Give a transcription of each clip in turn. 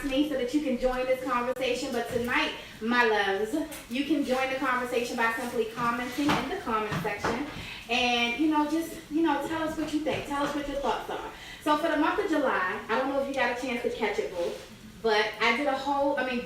me so that you can join this conversation. But tonight, my loves, you can join the conversation by simply commenting in the comment section. And, just, tell us what you think. Tell us what your thoughts are. So for the month of July, I don't know if you got a chance to catch it, boo, but I did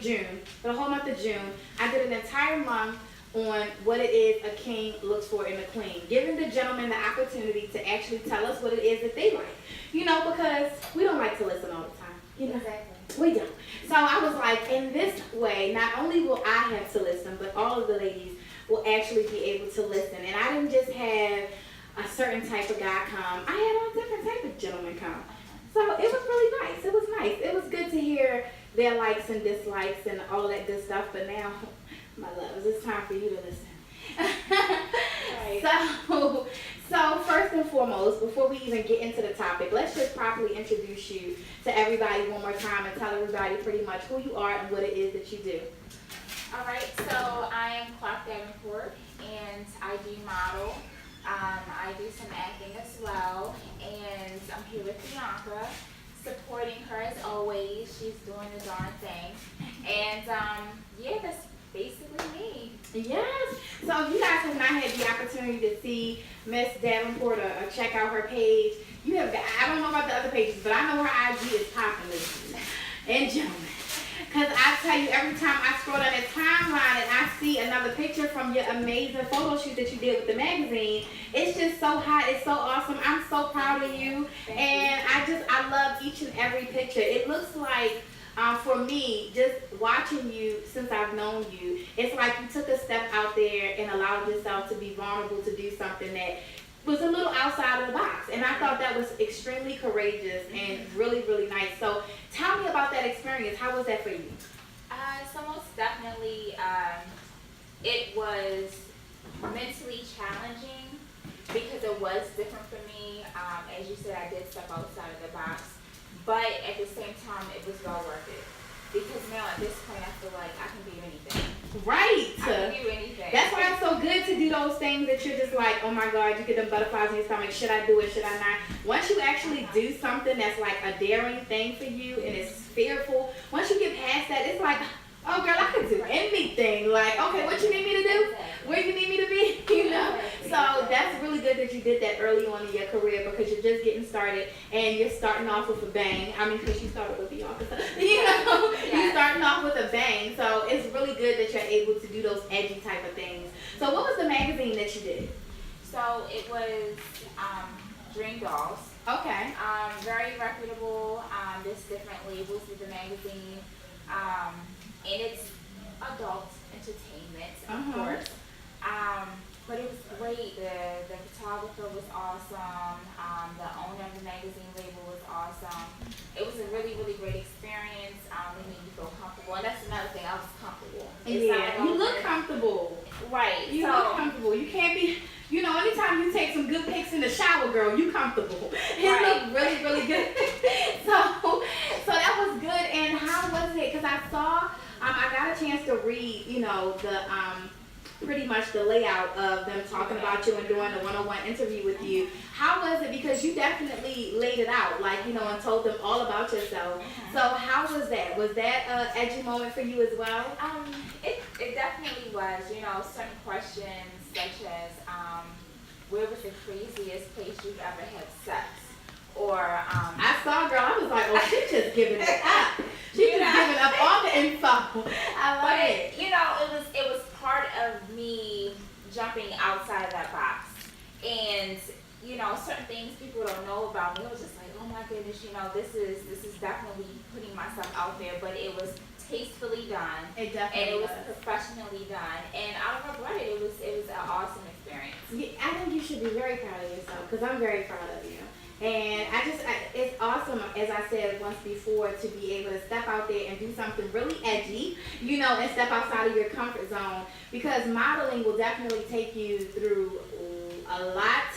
June, for the whole month of June, I did an entire month on what it is a king looks for in a queen, giving the gentleman the opportunity to actually tell us what it is that they like. Because we don't like to listen all the time. Exactly. We don't. So I was like, in this way, not only will I have to listen, but all of the ladies will actually be able to listen. And I didn't just have a certain type of guy come. I had all different type of gentlemen come. So it was really nice. It was nice. It was good to hear their likes and dislikes and all of that good stuff. But now, my loves, it's time for you to listen. Right. So first and foremost, before we even get into the topic, let's just properly introduce you to everybody one more time and tell everybody pretty much who you are and what it is that you do. All right, so I am Clark Davenport, and I do model. I do some acting as well, and I'm here with Beyonka, supporting her as always. She's doing the darn thing. And that's basically me. Yes. So if you guys have not had the opportunity to see Miss Davenport or check out her page, you have. I don't know about the other pages, but I know her IG is popping, ladies and gentlemen. Because I tell you, every time I scroll down that timeline and I see another picture from your amazing photo shoot that you did with the magazine, it's just so hot. It's so awesome. I'm so proud of you. And I love each and every picture. It looks like, for me, just watching you since I've known you, it's like you took a step out there and allowed yourself to be vulnerable to do something that was a little outside of the box. And I thought that was extremely courageous and really, really nice. So tell me about that experience. How was that for you? So most definitely, it was mentally challenging because it was different for me. As you said, I did step outside of the box. But at the same time, it was well worth it. Because now at this point, I feel like I can do anything. Right. I can do anything. That's why it's so good to do those things that you're just like, oh my God, you get them butterflies in your stomach. Should I do it? Should I not? Once you actually do something that's like a daring thing for you and it's fearful, once you get past that, it's like, oh girl, I can do anything. Like, okay, what you need me to do? Where you need me to be? So that's really good that you did that early on in your career because you're just getting started and you're starting off with a bang. I mean, because you started with Beyonka, you're starting off with a bang. So it's really good that you're able to do those edgy type of things. So what was the magazine that you did? So it was Dream Dolls. Okay. Very reputable. There's different labels with the magazine. And it's adult entertainment, of course. But it was great. The photographer was awesome. The owner of the magazine label was awesome. It was a really, really great experience. They made you feel comfortable. And that's another thing. I was comfortable. You look comfortable. Right. You look comfortable. You can't be, anytime you take some good pics in the shower, girl, you comfortable. It looked really, really good. So that was good. And how was it? Because I saw, I got a chance to read, pretty much the layout of them talking about you and doing the one-on-one interview with you. How was it? Because you definitely laid it out, and told them all about yourself. So how was that? Was that an edgy moment for you as well? It definitely was. Certain questions such as, where was the craziest place you've ever had sex? Or I saw, girl, I was like, oh, she's just giving it up. She's just giving up all the info. I love it. It was part of me jumping outside of that box. And, certain things people don't know about me. It was just like, oh my goodness, this is definitely putting myself out there, but it was tastefully done. It definitely and it was professionally done. And I don't regret it. It was an awesome experience. Yeah, I think you should be very proud of yourself because I'm very proud of you. And it's awesome, as I said once before, to be able to step out there and do something really edgy, and step outside of your comfort zone, because modeling will definitely take you through a lot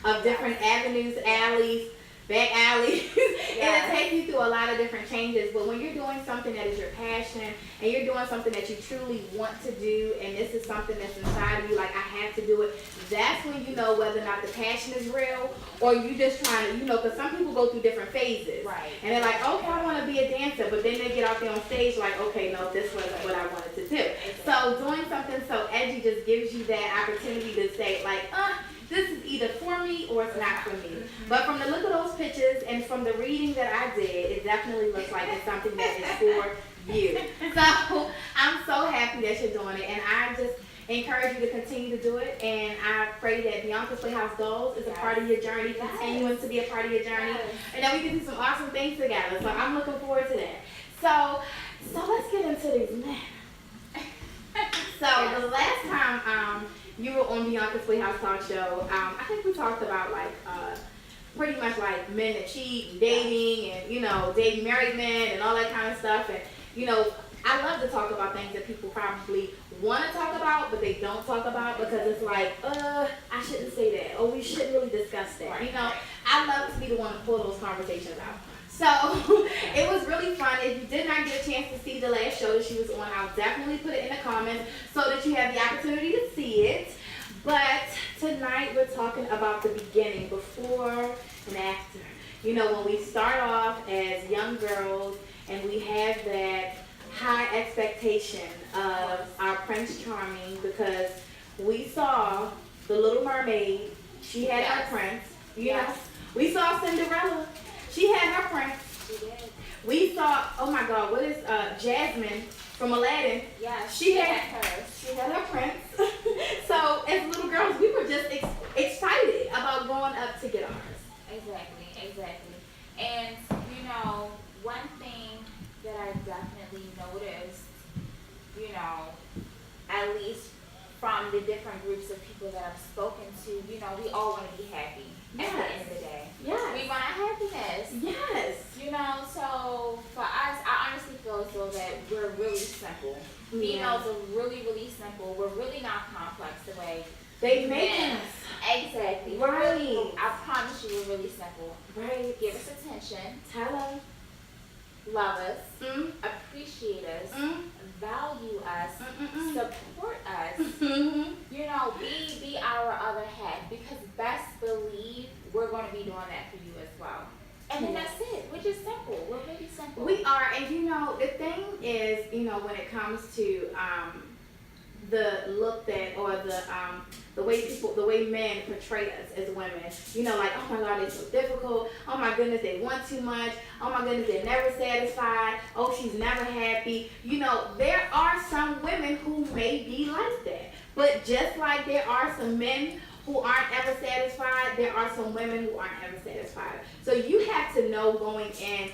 of different avenues, alleys, back alleys. Yes. It'll take you through a lot of different changes. But when you're doing something that is your passion and you're doing something that you truly want to do, and this is something that's inside of you, like I have to do it, that's when you know whether or not the passion is real or you just trying to, you know, because some people go through different phases. Right. And they're like, okay, I want to be a dancer, but then they get out there on stage like, okay, no, this wasn't what I wanted to do. So doing something so edgy just gives you that opportunity to say like, this is either for me or it's not for me. But from the look of those pictures and from the reading that I did, it definitely looks like it's something that is for you. So I'm so happy that you're doing it, and I just encourage you to continue to do it. And I pray that Beyonka's Playhouse Dolls is a part of your journey, continuing to be a part of your journey, and that we can do some awesome things together. So I'm looking forward to that. So let's get into these men. So the last time you were on Beyonka's Playhouse Talk Show, I think we talked about like pretty much like men that cheat and dating and, you know, dating married men and all that kind of stuff. And, you know, I love to talk about things that people probably want to talk about, but they don't talk about because it's like, I shouldn't say that, or we shouldn't really discuss that. You know, I love to be the one to pull those conversations out. So it was really fun. If you did not get a chance to see the last show that she was on, I'll definitely put it in the comments so that you have the opportunity to see it. But tonight we're talking about the beginning, before and after. You know, when we start off as young girls and we have that high expectation of our Prince Charming, because we saw the Little Mermaid, she had her prince. You know, we saw Cinderella. She had her prince. She did. We saw, oh my God, what is Jasmine from Aladdin? Yeah, she had hers. She had her prince. So as little girls, we were just excited about going up to get ours. Exactly. And you know, one thing that I definitely noticed, you know, at least from the different groups of people that I've spoken to, you know, we all want to be happy at the end of the day. Yes. We want our happiness. Yes. You know, so for us, I honestly feel as though that we're really simple. Females are really, really simple. We're really not complex the way they make us. Exactly. Right. I promise you, we're really simple. Right. Give us attention. Tell us. Love us. Appreciate us. Value us. Support us. You know, be our other half, because best believe we're going to be doing that for you as well. And then that's it. We're just simple. We're really simple. We are, and you know, the thing is, you know, when it comes to the look that, or the way men portray us as women, you know, like, oh my God, they're so difficult. Oh my goodness, they want too much. Oh my goodness, they're never satisfied. Oh, she's never happy. You know, there are some women who may be like that, but just like there are some men who aren't ever satisfied, there are some women who aren't ever satisfied. So you have to know going in,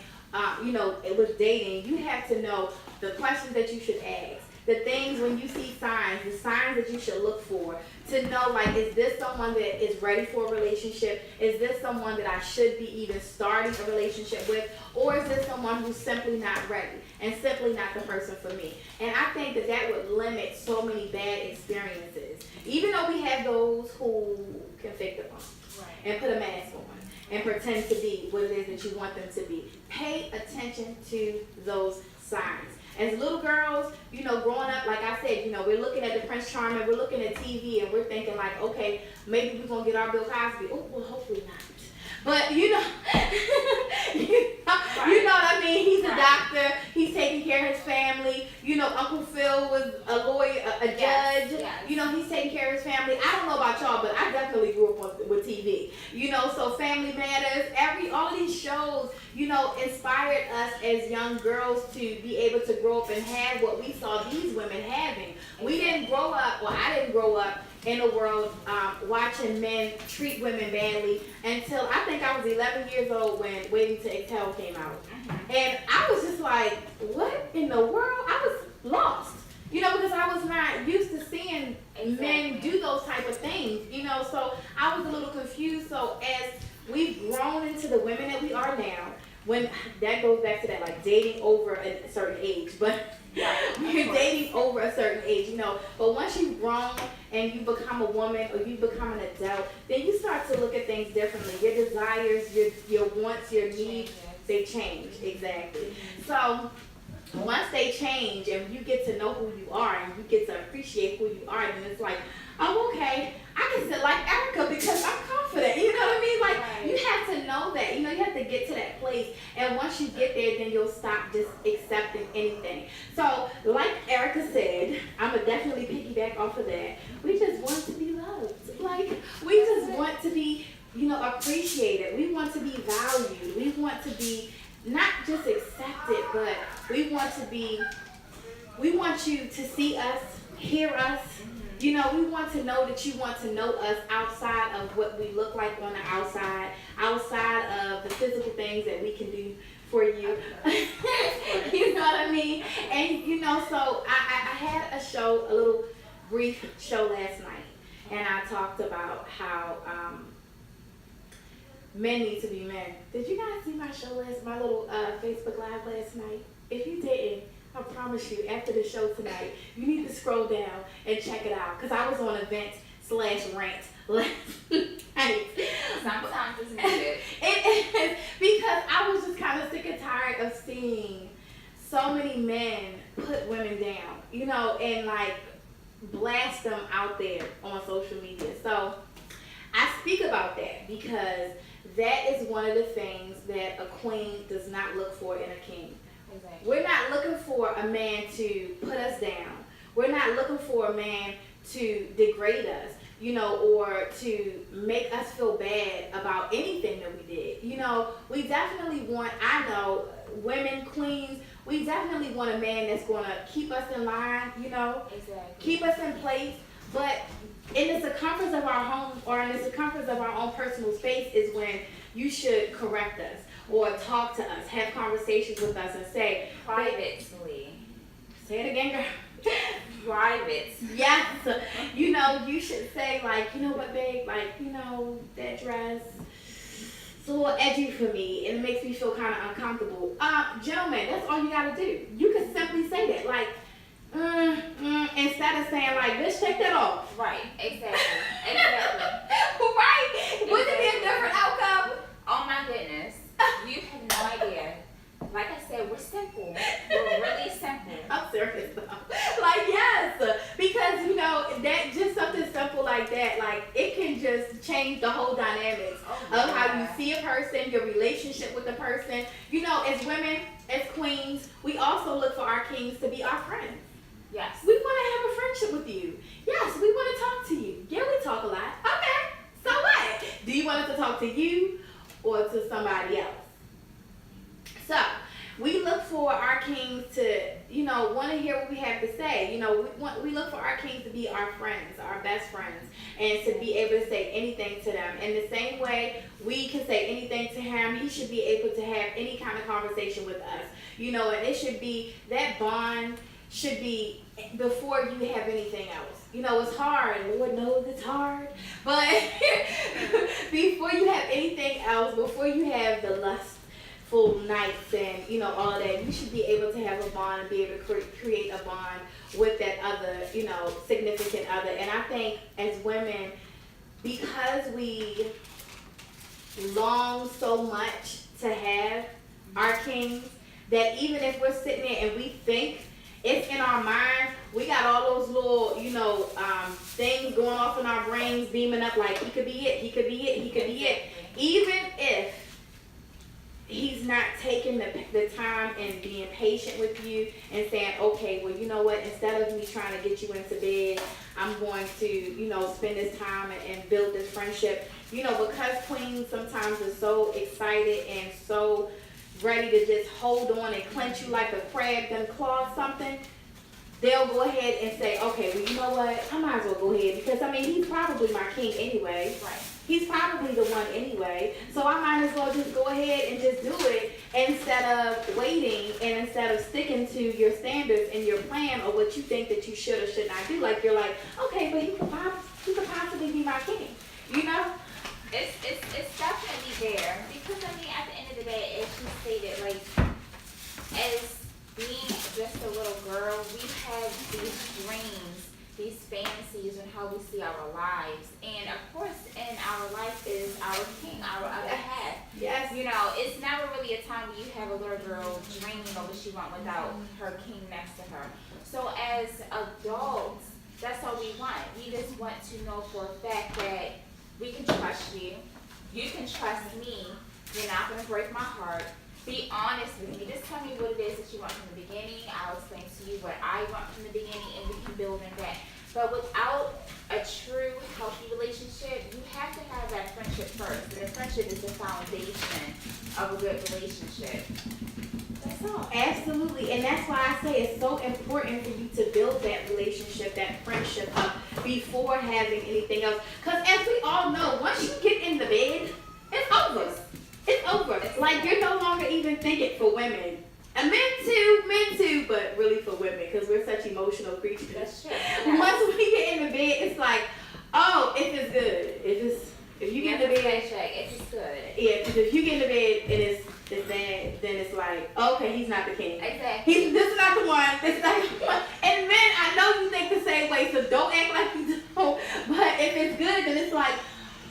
you know, with dating, you have to know the questions that you should ask, the things when you see signs, the signs that you should look for, to know, like, is this someone that is ready for a relationship? Is this someone that I should be even starting a relationship with? Or is this someone who's simply not ready and simply not the person for me? And I think that that would limit so many bad experiences. Even though we have those who can fake the phone and put a mask on and pretend to be what it is that you want them to be. Pay attention to those signs. As little girls, you know, growing up, like I said, you know, we're looking at the Prince Charming, we're looking at TV, and we're thinking like, okay, maybe we're going to get our Bill Cosby. Oh, well, hopefully not. But, you know, you know what I mean? He's a doctor. He's taking care of his family. You know, Uncle Phil was a lawyer, a judge. Yes. You know, he's taking care of his family. I don't know about y'all, but I definitely grew up with TV. You know, so Family Matters, all of these shows, you know, inspired us as young girls to be able to grow up and have what we saw these women having. We didn't grow up, well, I didn't grow up in a world watching men treat women badly until I think I was 11 years old when Waiting to Exhale came out. And I was just like, what in the world? I was lost, you know, because I was not used to seeing men do those type of things, you know, so I was a little confused. So as we've grown into the women that we are now, when that goes back to that, like, dating over a certain age, but Right. You're dating over a certain age, you know. But once you've grown and you become a woman or you become an adult, then you start to look at things differently. Your desires, your wants, your needs, they change. Exactly. So once they change and you get to know who you are and you get to appreciate who you are, then it's like, oh, okay, I can sit like Erica because I'm confident. You know what I mean? Like, Right. you have to know that. You know, you have to get to that place. And once you get there, then you'll stop just accepting anything. So, like Erica said, I'm going to definitely piggyback off of that. We just want to be loved. Like, we just want to be, you know, appreciated. We want to be valued. We want to be not just accepted, but we want you to see us, hear us. You know, we want to know that you want to know us outside of what we look like on the outside of the physical things that we can do for you. You know what I mean? And, you know, so I had a little brief show last night, and I talked about how men need to be men. Did you guys see my little Facebook Live last night? If you didn't, I promise you, after the show tonight, you need to scroll down and check it out. Because I was on event/rant last night. Sometimes it's needed. It is, because I was just kind of sick and tired of seeing so many men put women down, you know, and like blast them out there on social media. So I speak about that because that is one of the things that a queen does not look for in a king. Exactly. We're not looking for a man to put us down. We're not looking for a man to degrade us, you know, or to make us feel bad about anything that we did. You know, we definitely want, I know, women, queens, we definitely want a man that's going to keep us in line, you know, Exactly. keep us in place. But in the circumference of our home or in the circumference of our own personal space is when you should correct us or talk to us, have conversations with us and say, Privately. say it again, girl. Private. Yes. You know, you should say, like, you know what, babe, like, you know, that dress, it's a little edgy for me and it makes me feel kind of uncomfortable. Gentlemen, that's all you got to do. You can simply say that, like, instead of saying, like, bitch, take that off. Right. Exactly. Exactly. Right? Wouldn't it be a different outcome? Oh my goodness. You have no idea. Like I said, we're simple. We're really simple. I'm serious though. Like, yes, because, you know, that just something simple like that, like, it can just change the whole dynamics of how you see a person, your relationship with the person. You know, as women, as queens, we also look for our kings to be our friends. Yes. We want to have a friendship with you. Yes, we want to talk to you. Yeah, we talk a lot. Okay, so what? Do you want us to talk to you or to somebody else? So, we look for our kings to, you know, want to hear what we have to say. You know, we look for our kings to be our friends, our best friends, and to be able to say anything to them. In the same way we can say anything to him, he should be able to have any kind of conversation with us. You know, and it should be, that bond should be before you have anything else. You know, it's hard. Lord knows it's hard. But before you have anything else, before you have the lustful nights and, you know, all of that, you should be able to have a bond and be able to create a bond with that other, you know, significant other. And I think as women, because we long so much to have our kings, that even if we're sitting there and we think it's in our minds, we got all those little, you know, things going off in our brains, beaming up like, he could be it, he could be it, he could be it. Even if he's not taking the time and being patient with you and saying, okay, well, you know what, instead of me trying to get you into bed, I'm going to, you know, spend this time and build this friendship. You know, because queens sometimes are so excited and so ready to just hold on and clench you like a crab done clawed something, they'll go ahead and say, okay, well, you know what, I might as well go ahead because, I mean, he's probably my king anyway. Right. He's probably the one anyway, so I might as well just go ahead and just do it instead of waiting and instead of sticking to your standards and your plan or what you think that you should or should not do. Like, you're like, okay, but he could possibly be my king, you know? It's definitely there because, I mean, at the end of the day, as you stated, like, as being just a little girl, we have these dreams, these fantasies, and how we see our lives. And of course, in our life is our king, our other half. Yes. You know, it's never really a time where you have a little girl dreaming of what she wants without her king next to her. So as adults, that's all we want. We just want to know for a fact that we can trust you. You can trust me. You're not going to break my heart. Be honest with me. Just tell me what it is that you want from the beginning. I'll explain to you what I want from the beginning, and we can build in that. But without a true, healthy relationship, you have to have that friendship first. And the friendship is the foundation of a good relationship. That's all. Absolutely, and that's why I say it's so important for you to build that relationship, that friendship up before having anything else. Because as we all know, once you get in the bed, it's over. It's over. Like, you're no longer even thinking for women. And men too, but really for women, because we're such emotional creatures. That's true. Once we get in the bed, it's like, oh, if it's good. If you get in the bed, if it's good. yeah, because if you get in the bed and it's bad, then it's like, okay, he's not the king. Exactly. This is not the one. This is not the one. And men, I know you think the same way, so don't act like you don't. But if it's good, then it's like,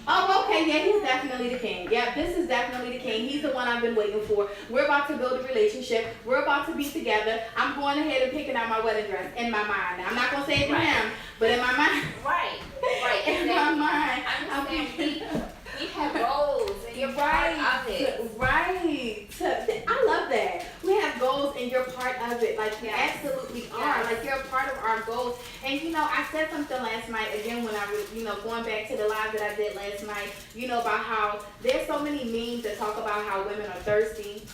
oh, okay, yeah, he's definitely the king. Yeah, this is definitely the king. He's the one I've been waiting for. We're about to build a relationship. We're about to be together. I'm going ahead and picking out my wedding dress in my mind. Now, I'm not going to say it to him, but in my mind. Right. In my mind. We have goals, and you're part of it. Right. I love that. We have goals, and you're part of it. Like, you absolutely are. Like, you're a part of our goals. And, I said something last night, again, when I was, going back to the live that I did last night, about how there's so many memes that talk about how women are thirsty.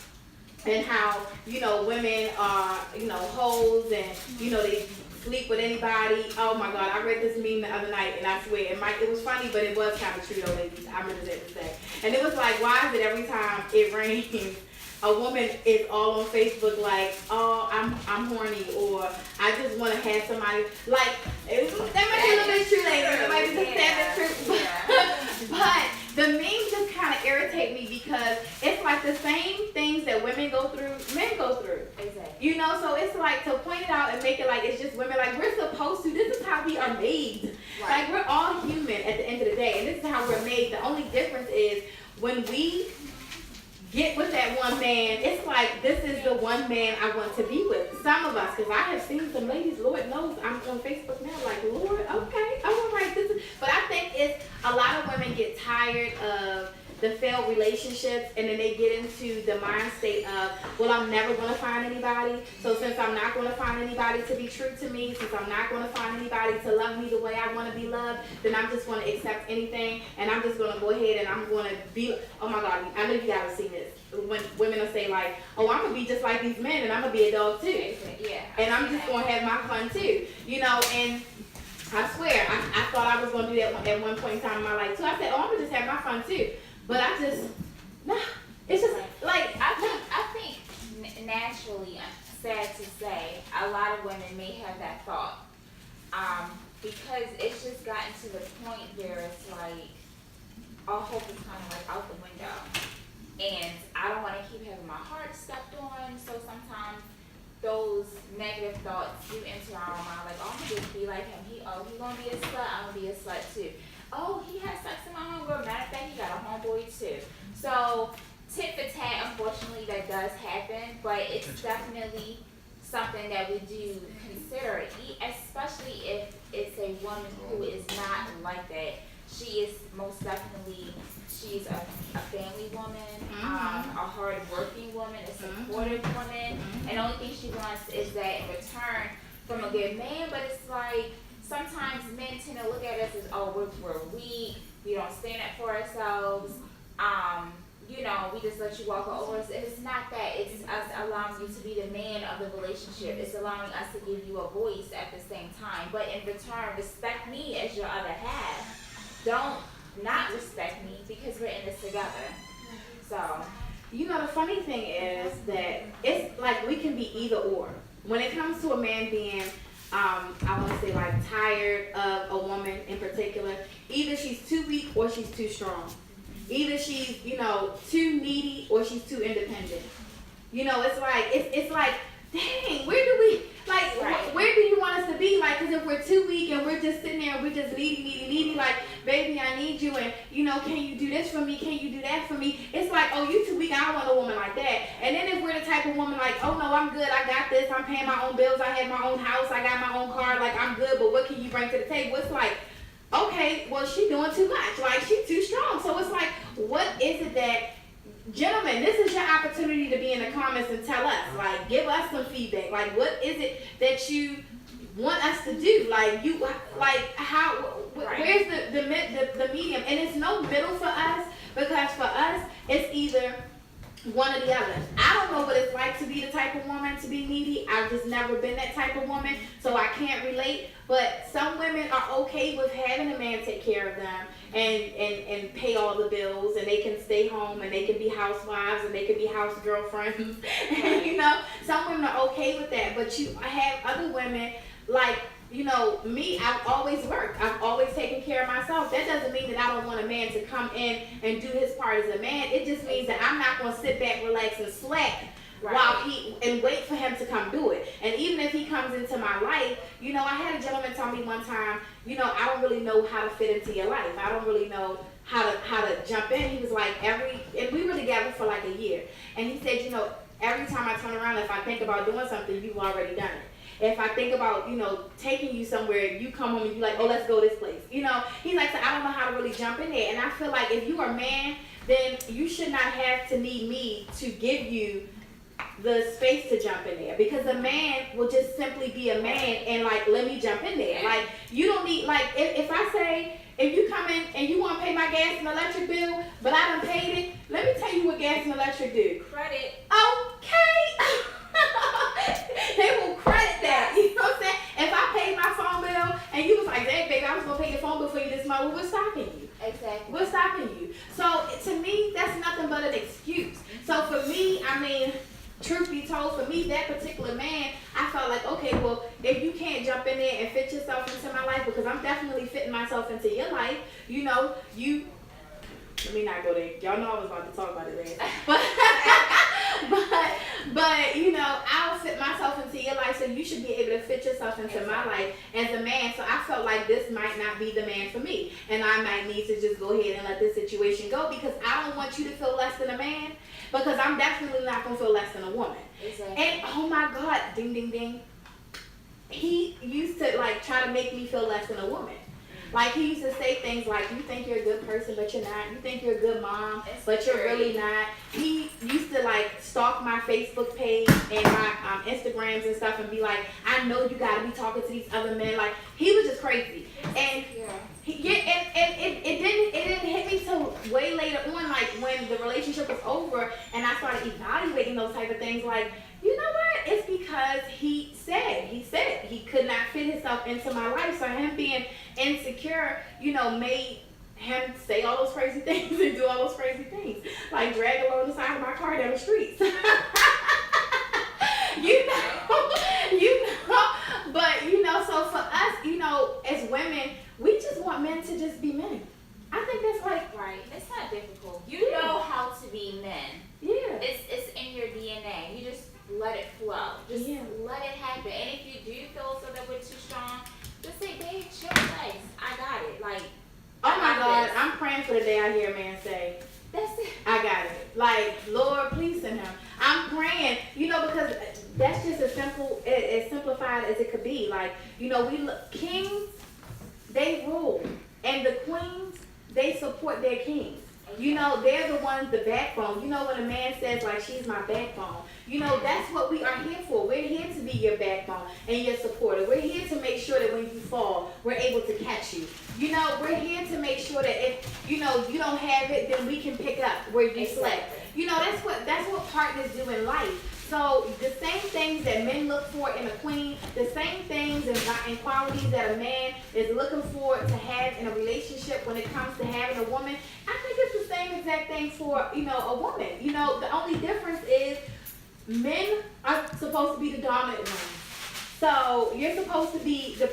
And how, women are, hoes, and, they sleep with anybody. Oh my God, I read this meme the other night, and I swear, it was funny, but it was kind of true though, ladies. I remember that to say. And it was like, why is it every time it rains, a woman is all on Facebook like, oh, I'm horny, or I just want to have somebody, like, that might be a little bit true, ladies. It might be the sad truth. But the memes just kind of irritate me because it's like the same things that women go through, men go through. Exactly. So it's like to point it out and make it like it's just women. Like, we're supposed to. This is how we are made. Right. Like, we're all human at the end of the day, and this is how we're made. The only difference is when we get with that one man, it's like, this is the one man I want to be with. Some of us, because I have seen some ladies, Lord knows, I'm on Facebook now, like, Lord, okay, all right, but I think it's, a lot of women get tired of the failed relationships, and then they get into the mind state of, well, I'm never going to find anybody, so since I'm not going to find anybody to be true to me, since I'm not going to find anybody to love me the way I want to be loved, then I'm just going to accept anything, and I'm just going to go ahead and I'm going to be, oh my God, I know you guys seen this, when women will say like, oh, I'm going to be just like these men, and I'm going to be a dog too, and I'm just going to have my fun too, and I swear, I thought I was going to do that at one point in time in my life too. I said, oh, I'm going to just have my fun too. But it's just like, I think naturally, sad to say, a lot of women may have that thought. Because it's just gotten to the point where it's like, all hope is kind of like out the window. And I don't want to keep having my heart stepped on, so sometimes those negative thoughts do enter our mind, like, oh, I'm gonna just be like him. He gonna be a slut, I'm gonna be a slut too. Oh, he has sex with my homegirl. Matter of fact, he got a homeboy too. So tit for tat, unfortunately, that does happen, but it's definitely something that we do consider, especially if it's a woman who is not like that. She is most definitely, she's a family woman, a hard-working woman, a supportive woman, and the only thing she wants is that in return from a good man. But it's like, sometimes men tend to look at us as, oh, we're weak, we don't stand up for ourselves, we just let you walk over us. And it's not that. It's us allowing you to be the man of the relationship. It's allowing us to give you a voice at the same time. But in return, respect me as your other half. Don't not respect me, because we're in this together. So, the funny thing is that it's like we can be either or. When it comes to a man being, I want to say, like, tired of a woman in particular, either she's too weak or she's too strong. Either she's, too needy or she's too independent. It's like, dang, where do we, we're just sitting there and we're just needy, like, baby, I need you, and can you do this for me? Can you do that for me? It's like, oh, you too weak. I don't want a woman like that. And then if we're the type of woman like, oh no, I'm good. I got this. I'm paying my own bills. I have my own house. I got my own car. Like, I'm good. But what can you bring to the table? It's like, okay, well, she's doing too much. Like, she's too strong. So it's like, what is it that, gentlemen, this is your opportunity to be in the comments and tell us, like, give us some feedback. Like, what is it that you want us to do? Like, how, where's the medium? And it's no middle for us, because for us, it's either one or the other. I don't know what it's like to be the type of woman to be needy. I've just never been that type of woman, so I can't relate. But some women are okay with having a man take care of them and pay all the bills, and they can stay home, and they can be housewives, and they can be house girlfriends. And some women are okay with that. But you have other women like, me, I've always worked. I've always taken care of myself. That doesn't mean that I don't want a man to come in and do his part as a man. It just means that I'm not going to sit back, relax, and slack and wait for him to come do it. And even if he comes into my life, I had a gentleman tell me one time, I don't really know how to fit into your life. I don't really know how to jump in. He was like, and we were together for like a year. And he said, every time I turn around, if I think about doing something, you've already done it. If I think about, taking you somewhere, you come home and you're like, oh, let's go this place. He's like, so I don't know how to really jump in there. And I feel like if you are a man, then you should not have to need me to give you the space to jump in there, because a man will just simply be a man and like, let me jump in there. Like, you don't need, like, if I say, if you come in and you want to pay my gas and electric bill, but I done paid it, let me tell you what gas and electric do. Credit. Okay. They will credit that. You know what I'm saying? If I paid my phone bill and you was like, hey, baby, I was going to pay your phone bill for you this month, well, what's stopping you? Exactly. What's stopping you? So, to me, that's nothing but an excuse. So, for me, I mean, truth be told, for me, that particular man, I felt like, okay, well, if you can't jump in there and fit yourself into my life, because I'm definitely fitting myself into your life, let me not go there. Y'all know I was about to talk about it later. But I'll fit myself into your life, so you should be able to fit yourself into my life as a man. So I felt like this might not be the man for me, and I might need to just go ahead and let this situation go, because I don't want you to feel less than a man, because I'm definitely not going to feel less than a woman. Exactly. And oh my God, ding, ding, ding. He used to like try to make me feel less than a woman. Like, he used to say things like, you think you're a good person, but you're not. You think you're a good mom, but you're really not. He used to, like, stalk my Facebook page and my Instagrams and stuff and be like, I know you got to be talking to these other men. Like, he was just crazy. And it didn't hit me till way later on, like, when the relationship was over and I started evaluating those type of things, like, you know what? It's because he said he could not fit himself into my life. So him being insecure, made him say all those crazy things and do all those crazy things. Like drag along the side of my car down the streets. But so for us, as women, we just want men to just be men. I think that's like, right. It's not difficult. You know how to be men. Yeah. It's in your DNA. You just let it flow. Just let it happen. And if you do feel so that we're too strong, just say, babe, chill, nice. I got it. Like, oh my God, I'm praying for the day I hear a man say, that's it. I got it. Like, Lord, please send him. I'm praying, because that's just as simplified as it could be. Like, kings, they rule. And the queens, they support their kings. They're the ones, the backbone. When a man says, like, she's my backbone, that's what we are here for. We're here to be your backbone and your supporter. We're here to make sure that when you fall, we're able to catch you. We're here to make sure that if, you don't have it, then we can pick up where you slept. That's what partners do in life. So the same things that men look for in a queen, the same things and qualities that a man is looking for to have in a relationship when it comes to having a woman, I think it's the same exact thing for, a woman. The only difference is men are supposed to be the dominant ones. So you're supposed to be the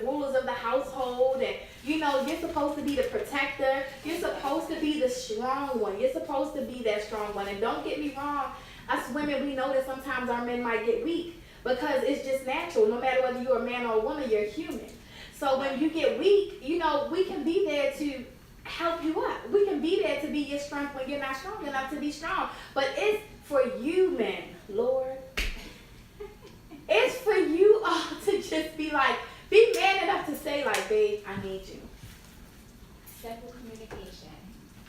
rulers of the household, and you're supposed to be the protector. You're supposed to be the strong one. You're supposed to be that strong one. And don't get me wrong, us women, we know that sometimes our men might get weak, because it's just natural. No matter whether you're a man or a woman, you're human. So when you get weak, you know, we can be there to help you up. We can be there to be your strength when you're not strong enough to be strong. But it's for you men, Lord. It's for you all to just be like, be man enough to say like, babe, I need you. Simple communication.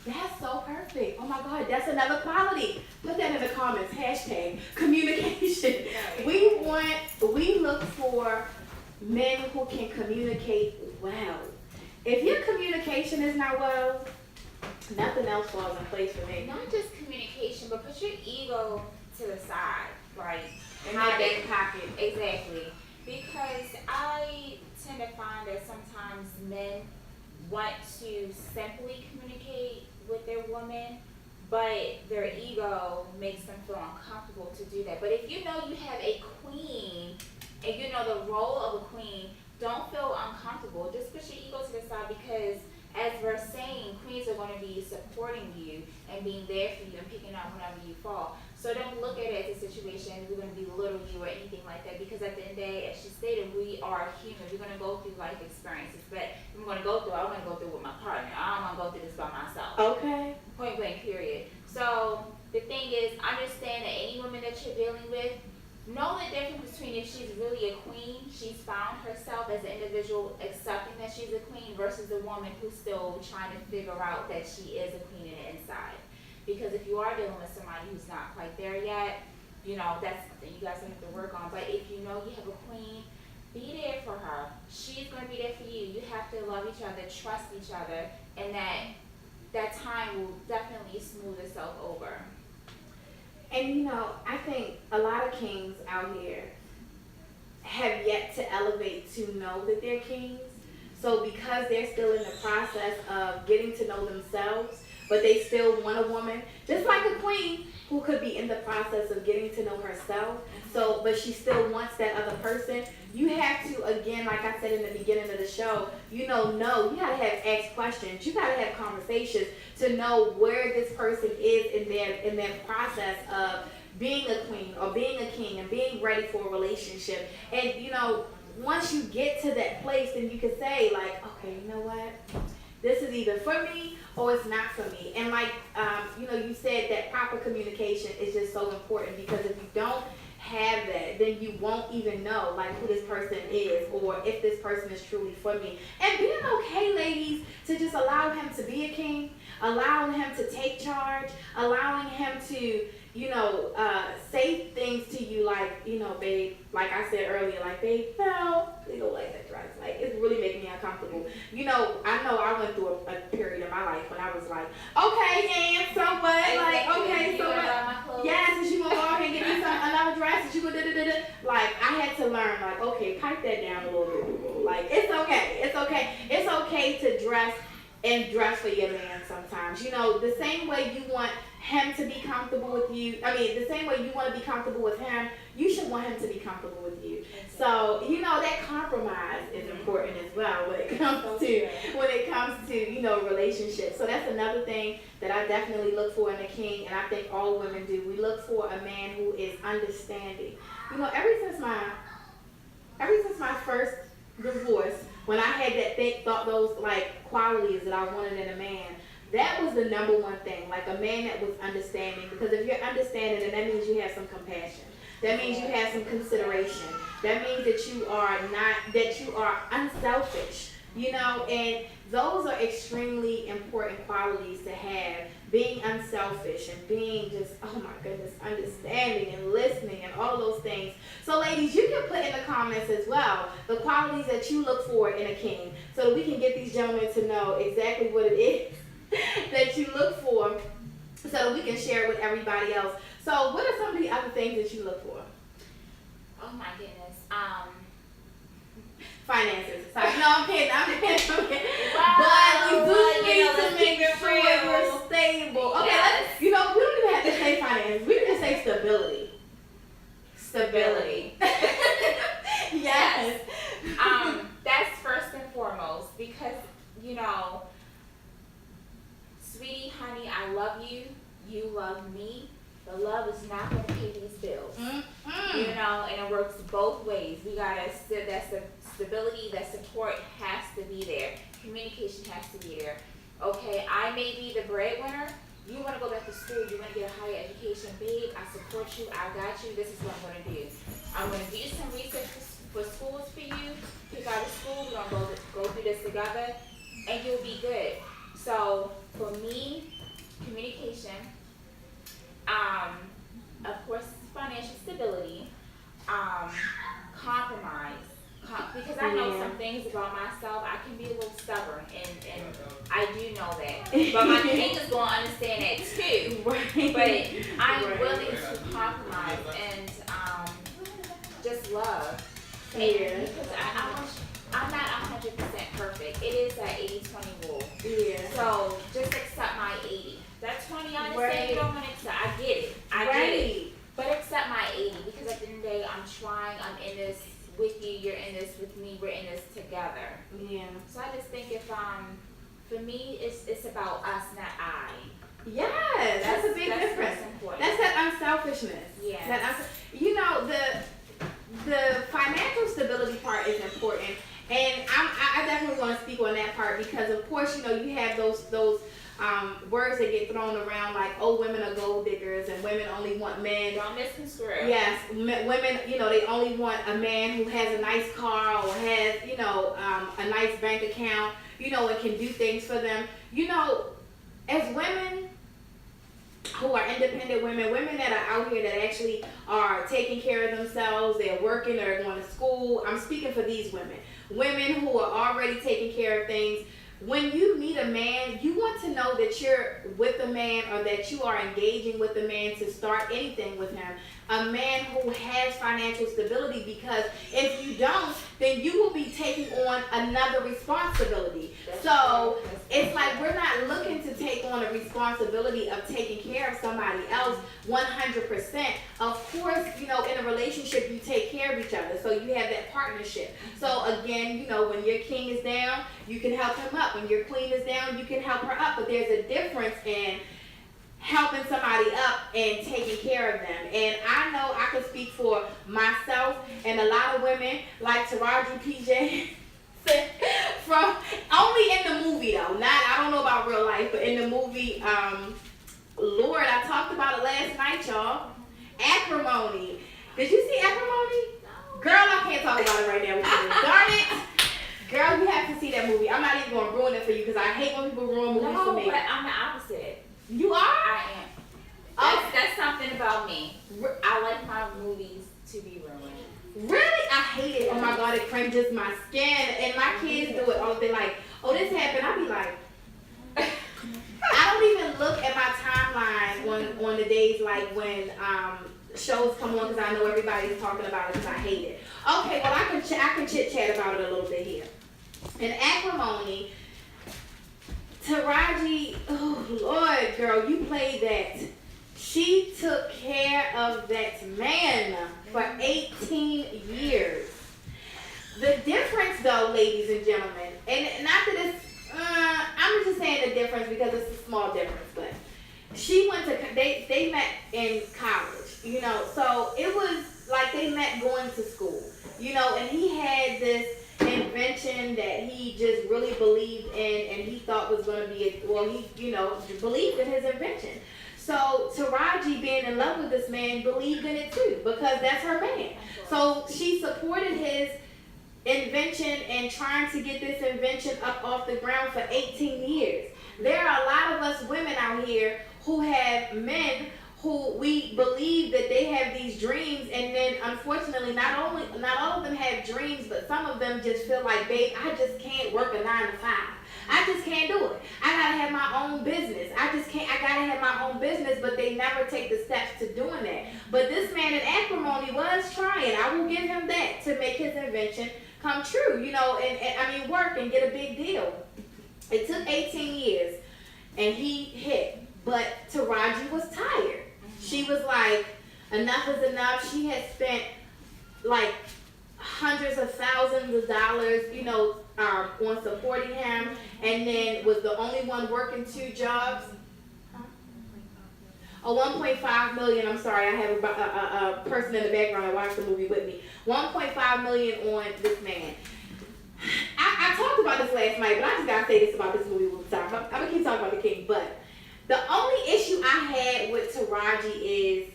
That's so perfect. Oh my God, that's another quality. Put that in the comments. Hashtag communication. We look for men who can communicate well. If your communication is not well, nothing else falls in place for me. Not just communication, but put your ego to the side, right? In that back pocket. Exactly. Because I tend to find that sometimes men want to simply communicate with their woman, but their ego makes them feel uncomfortable to do that. But if you know you have a queen and you know the role of a queen, don't feel uncomfortable. Just put your ego to the side, because as we're saying, queens are going to be supporting you and being there for you and picking up whenever you fall. So don't look at it as a situation we're going to belittle you or anything like that, because at the end of the day, as she stated, we are human. We're going to go through life experiences, but I'm going to go through, I want to go through with my partner. I don't want to go through this by myself. Okay. Point blank, period. So the thing is, understand that any woman that you're dealing with, know the difference between if she's really a queen, she's found herself as an individual accepting that she's a queen, versus a woman who's still trying to figure out that she is a queen in the inside. Because if you are dealing with somebody who's not quite there yet, you know, that's something you guys have to work on. But if you know you have a queen, be there for her. She's going to be there for you. You have to love each other, trust each other, and that time will definitely smooth itself over. And you know, I think a lot of kings out here have yet to elevate to know that they're kings. So because they're still in the process of getting to know themselves, but they still want a woman, just like a queen who could be in the process of getting to know herself. So, but she still wants that other person. You have to, again, like I said in the beginning of the show, you gotta have asked questions. You gotta have conversations to know where this person is in their process of being a queen or being a king and being ready for a relationship. And you know, once you get to that place, then you can say like, okay, you know what? This is either for me or it's not for me. And like, you said that proper communication is just so important, because if you don't have that, then you won't even know like who this person is or if this person is truly for me. And being okay, ladies, to just allow him to be a king, allowing him to take charge, allowing him to, say things to you like, babe, like I said earlier, like, babe, no, they don't like that dress. Like, it's really making me uncomfortable. I know I went through a period in my life when I was like, okay, and so what? Like, okay, so what? Yes, and she gonna go ahead and get me another dress, and she gonna da-da-da-da. Like, I had to learn, like, okay, pipe that down a little bit. Like, it's okay. It's okay. It's okay to dress for your man sometimes. The same way you want him to be comfortable with you. The same way you want to be comfortable with him, you should want him to be comfortable with you. So, that compromise is important as well when it comes to relationships. So that's another thing that I definitely look for in a king, and I think all women do. We look for a man who is understanding. Ever since my first divorce, when I had those like qualities that I wanted in a man, that was the number one thing, like a man that was understanding. Because if you're understanding, then that means you have some compassion. That means you have some consideration. That means that you are unselfish, and those are extremely important qualities to have. Being unselfish and being just, oh my goodness, understanding and listening and all those things. So ladies, you can put in the comments as well the qualities that you look for in a king, so that we can get these gentlemen to know exactly what it is that you look for, so that we can share it with everybody else. So what are some of the other things that you look for? Oh my goodness. Finances. Sorry. No, I'm kidding. Wow, but we do need to make sure we're stable. Okay, yes. we don't even have to say finances. We can just say stability. Stability. Yes. That's first and foremost, because, sweetie, honey, I love you. You love me. The love is not going to pay these bills. Mm-hmm. know, and it works both ways. We gotta that stability, that support has to be there. Communication has to be there. Okay, I may be the breadwinner. You want to go back to school. You want to get a higher education, babe. I support you. I got you. This is what I'm gonna do. I'm gonna do some research for schools for you. Pick out a school. We're gonna go through this together, and you'll be good. So for me, communication. Of course, financial stability. Compromise. Because I know some things about myself, I can be a little stubborn, and I do know that. But my king is going to understand that too. Right. But I'm willing to compromise and just love. Yeah. Because I'm not 100% perfect. It is that 80-20 rule. Yeah. So just accept my 80. That 20, I understand Right. you don't want to accept. I get it. I get it. But accept my 80, because at the end of the day, I'm trying. I'm in this with you. You're in this with me. We're in this together. Yeah. So I just think for me, it's about us, not I. Yeah, that's a big difference. That's that unselfishness. Yeah. You know, the financial stability part is important, and I definitely want to speak on that part, because of course, you know, you have those words that get thrown around like, oh, women are gold diggers and women only want men. Don't misconstrue. Yes, women, you know, they only want a man who has a nice car or has, you know, a nice bank account, you know, and can do things for them. You know, as women who are independent women that are out here that actually are taking care of themselves, they're working, they're going to school. I'm speaking for these women who are already taking care of things. When you meet a man, you want to know that you're with a man, or that you are engaging with a man to start anything with him. A man who has financial stability, because if you don't, then you will be taking on another responsibility. So it's like we're not looking to take on a responsibility of taking care of somebody else 100%. Of course, you know, in a relationship, you take care of each other. So you have that partnership. So again, you know, when your king is down, you can help him up. When your queen is down, you can help her up. But there's a difference in helping somebody up and taking care of them. And I know I can speak for myself and a lot of women like Taraji PJ from only in the movie though. I don't know about real life, but in the movie, Lord, I talked about it last night, y'all. Acrimony. Did you see Acrimony? No. Girl, I can't talk about it right now. Darn it. Girl, you have to see that movie. I'm not even going to ruin it for you, because I hate when people ruin movies for me. No, but I'm the opposite. You are? I am. That's something about me. I like my movies to be ruined. Really? I hate it. Oh my God, it cringes my skin. And my kids do it all day. Like, oh, this happened. I be like, I don't even look at my timeline on the days like when shows come on, because I know everybody's talking about it, because I hate it. Okay, well, I can chit chat about it a little bit here. In Acrimony, Taraji, oh Lord, girl, you played that. She took care of that man for 18 years. The difference, though, ladies and gentlemen, and not that it's, I'm just saying the difference because it's a small difference, but she went to, they met in college, you know, so it was like they met going to school, you know, and he had this invention that he just really believed in, and he thought was going to be, he, you know, believed in his invention. So Taraji, being in love with this man, believed in it too, because that's her man. So she supported his invention and trying to get this invention up off the ground for 18 years. There are a lot of us women out here who have men who we believe that they have these dreams, and then unfortunately not all of them have dreams, but some of them just feel like, babe, I just can't work a 9 to 5. I just can't do it. I gotta have my own business. I gotta have my own business, but they never take the steps to doing that. But this man in Acrimony was trying, I will give him that, to make his invention come true, you know, and work and get a big deal. It took 18 years and he hit, but Taraji was tired. She was like, enough is enough. She had spent like hundreds of thousands of dollars, you know, on supporting him, and then was the only one working 2 jobs. or 1.5 million. I'm sorry, I have a person in the background that watched the movie with me. 1.5 million on this man. I talked about this last night, but I just gotta say this about this movie one time. I'm gonna keep talking about the king, but the only issue I had with Taraji is,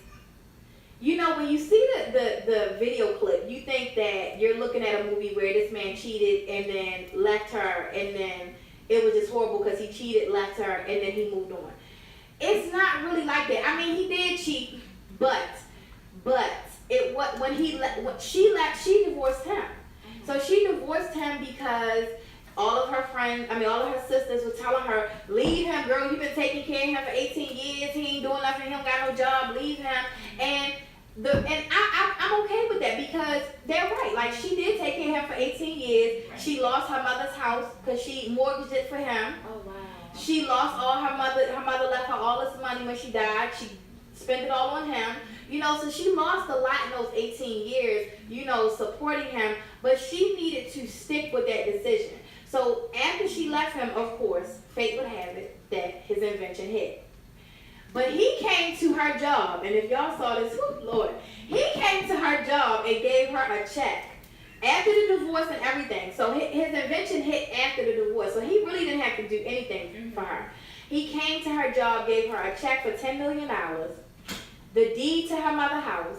you know, when you see the video clip, you think that you're looking at a movie where this man cheated and then left her, and then it was just horrible because he cheated, left her, and then he moved on. It's not really like that. I mean, he did cheat, but when she left, she divorced him. So she divorced him because all of her sisters were telling her, leave him, girl, you've been taking care of him for 18 years, he ain't doing nothing, he don't got no job, leave him. And I'm okay with that because they're right. Like, she did take care of him for 18 years. Right. She lost her mother's house because she mortgaged it for him. Oh, wow. She lost all her mother left her all this money when she died. She spent it all on him. You know, so she lost a lot in those 18 years, you know, supporting him. But she needed to stick with that decision. So after she left him, of course, fate would have it that his invention hit. But he came to her job, and if y'all saw this, Lord, he came to her job and gave her a check after the divorce and everything. So his invention hit after the divorce, so he really didn't have to do anything for her. He came to her job, gave her a check for $10 million, the deed to her mother's house,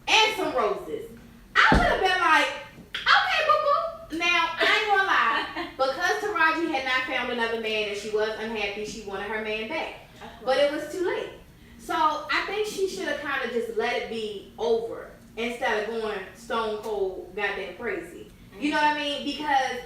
and some roses. I would have been like, okay, boo-boo. Now, I ain't gonna lie, because Taraji had not found another man and she was unhappy, she wanted her man back. But it was too late. So I think she should have kind of just let it be over instead of going stone cold goddamn crazy. You know what I mean? Because,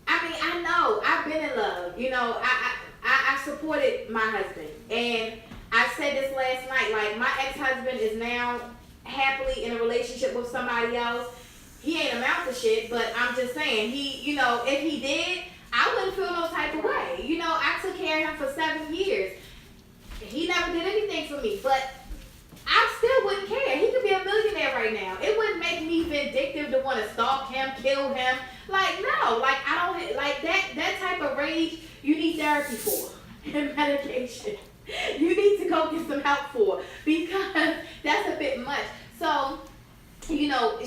I mean, I know, I've been in love. You know, I supported my husband. And I said this last night, like, my ex-husband is now happily in a relationship with somebody else. He ain't amount to shit, but I'm just saying, he, you know, if he did, I wouldn't feel no type of way. You know, I took care of him for 7 years. He never did anything for me, but I still wouldn't care. He could be a millionaire right now. It wouldn't make me vindictive to want to stalk him, kill him. Like, no, like, I don't, like, that type of rage, you need therapy for, and medication. You need to go get some help for, because that's a bit much. So, you know,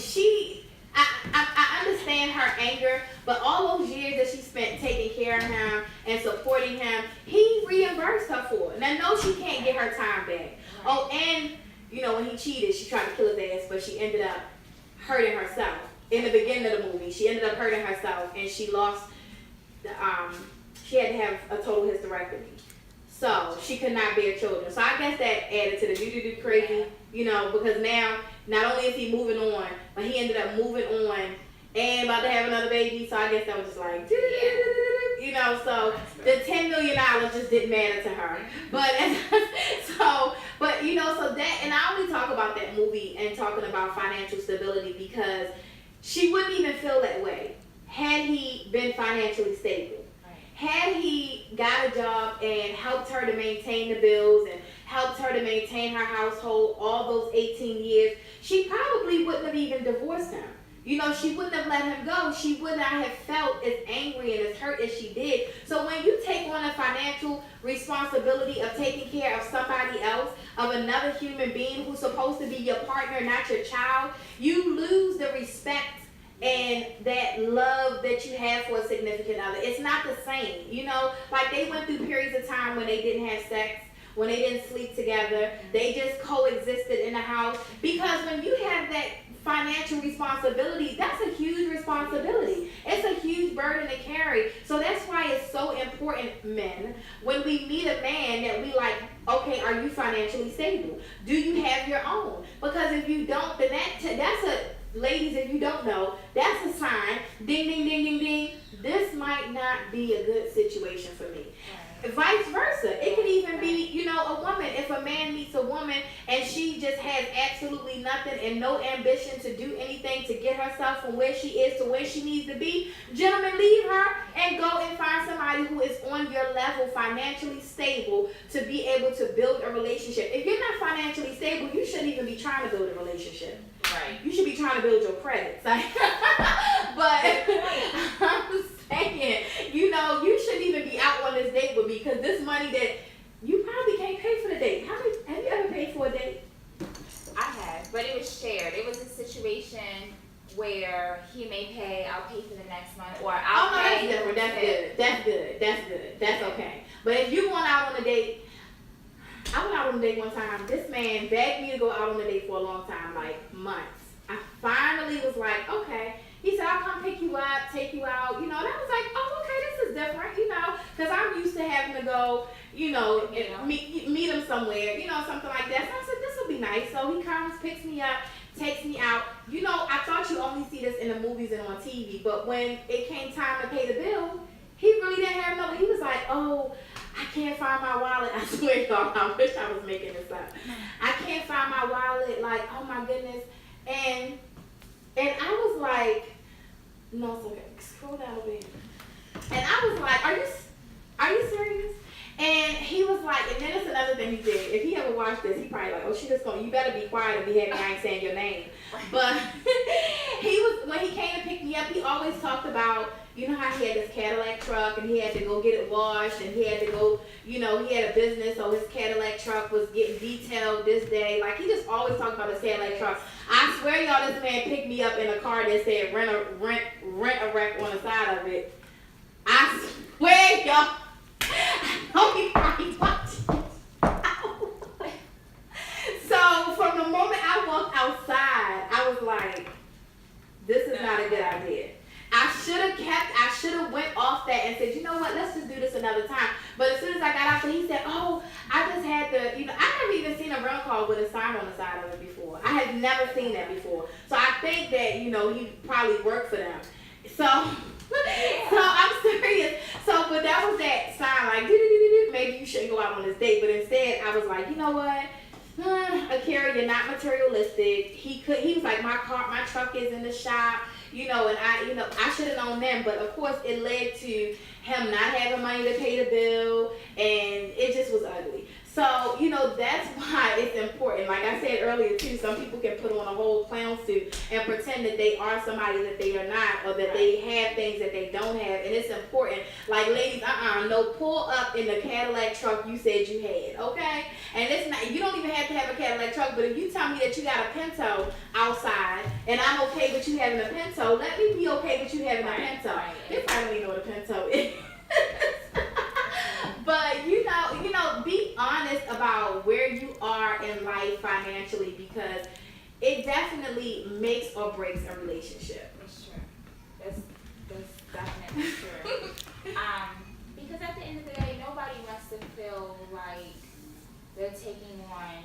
I understand her anger, but all those years that she spent taking care of him and supporting him, he reimbursed her for it. Now, no, she can't get her time back. Oh, and, you know, when he cheated, she tried to kill his ass, but she ended up hurting herself. In the beginning of the movie, she ended up hurting herself, and she lost, she had to have a total hysterectomy. So, she could not bear children. So, I guess that added to the do crazy, you know, because now, not only is he moving on, but he ended up moving on and about to have another baby. So I guess that was just like, you know, so the $10 million just didn't matter to her. But, but you know, so that, and I only talk about that movie and talking about financial stability because she wouldn't even feel that way had he been financially stable. Had he got a job and helped her to maintain the bills and helped her to maintain her household all those 18 years, she probably wouldn't have even divorced him. You know, she wouldn't have let him go. She would not have felt as angry and as hurt as she did. So when you take on a financial responsibility of taking care of somebody else, of another human being who's supposed to be your partner, not your child, you lose the respect and that love that you have for a significant other. It's not the same. You know, like they went through periods of time when they didn't have sex, when they didn't sleep together. They just coexisted in the house. Because when you have that financial responsibility, that's a huge responsibility. It's a huge burden to carry. So that's why it's so important, men, when we meet a man that we like, okay, are you financially stable? Do you have your own? Because if you don't, then that's a, ladies, if you don't know, that's a sign, ding, ding, ding, ding, ding, this might not be a good situation for me. Vice versa. It could even be, you know, a woman. If a man meets a woman and she just has absolutely nothing and no ambition to do anything to get herself from where she is to where she needs to be, gentlemen, leave her and go and find somebody who is on your level, financially stable, to be able to build a relationship. If you're not financially stable, you shouldn't even be trying to build a relationship. Right. You should be trying to build your credit. But I'm saying, you know, you shouldn't even be out on this date with me because this money that you probably can't pay for the date. situation where he may pay, I'll pay for the next month, or Oh I'll no, that's pay. different. That's good. That's good. That's good. That's okay. But if you went out on a date, I went out on a date one time. This man begged me to go out on a date for a long time, like months. I finally was like, okay. He said, I'll come pick you up, take you out, you know. And I was like, oh, okay, this is different, you know, because I'm used to having to go, you know, and meet him somewhere, you know, something like that. So I said, this will be nice. So he comes, picks me up, takes me out. You know, I thought you only see this in the movies and on TV, but when it came time to pay the bill, he really didn't have no, he was like, oh, I can't find my wallet. I swear, y'all, I wish I was making this up. I can't find my wallet, like, oh my goodness. And I was like, no, it's okay. Scroll down a bit. And I was like, are you serious? And he was like, and then it's another thing he did. If he ever watched this, he probably like, oh, she just going, you better be quiet and be happy I ain't saying your name. But when he came to pick me up, he always talked about, you know how he had this Cadillac truck and he had to go get it washed and he had to go, you know, he had a business, so his Cadillac truck was getting detailed this day. Like, he just always talked about his Cadillac truck. I swear, y'all, this man picked me up in a car that said rent a wreck on the side of it. I swear, y'all. I know he probably watched it. So, from the moment I walked outside, I was like, this is not a good idea. I should have went off that and said, you know what, let's just do this another time. But as soon as I got out there, he said, oh, I just had to, you know, I never even seen a rental car with a sign on the side of it before. I had never seen that before. So I think that, you know, he probably worked for them. So, so I'm serious. So, but that was that sign, like, maybe you shouldn't go out on this date. But instead, I was like, you know what? Akira, you're not materialistic. He was like, my truck is in the shop. You know, and I should have known then, but of course it led to him not having money to pay the bill, and it just was ugly. So, you know, that's why it's important. Like I said earlier too, some people can put on a whole clown suit and pretend that they are somebody that they are not, or that they have things that they don't have, and it's important. Like, ladies, no, pull up in the Cadillac truck you said you had, okay? And it's not, you don't even have to have a Cadillac truck, but if you tell me that you got a Pinto outside, and I'm okay with you having a Pinto, let me be okay with you having a Pinto. They probably don't even know what a Pinto is. But you know, be honest about where you are in life financially, because it definitely makes or breaks a relationship. That's true. That's definitely true. Because at the end of the day, nobody wants to feel like they're taking on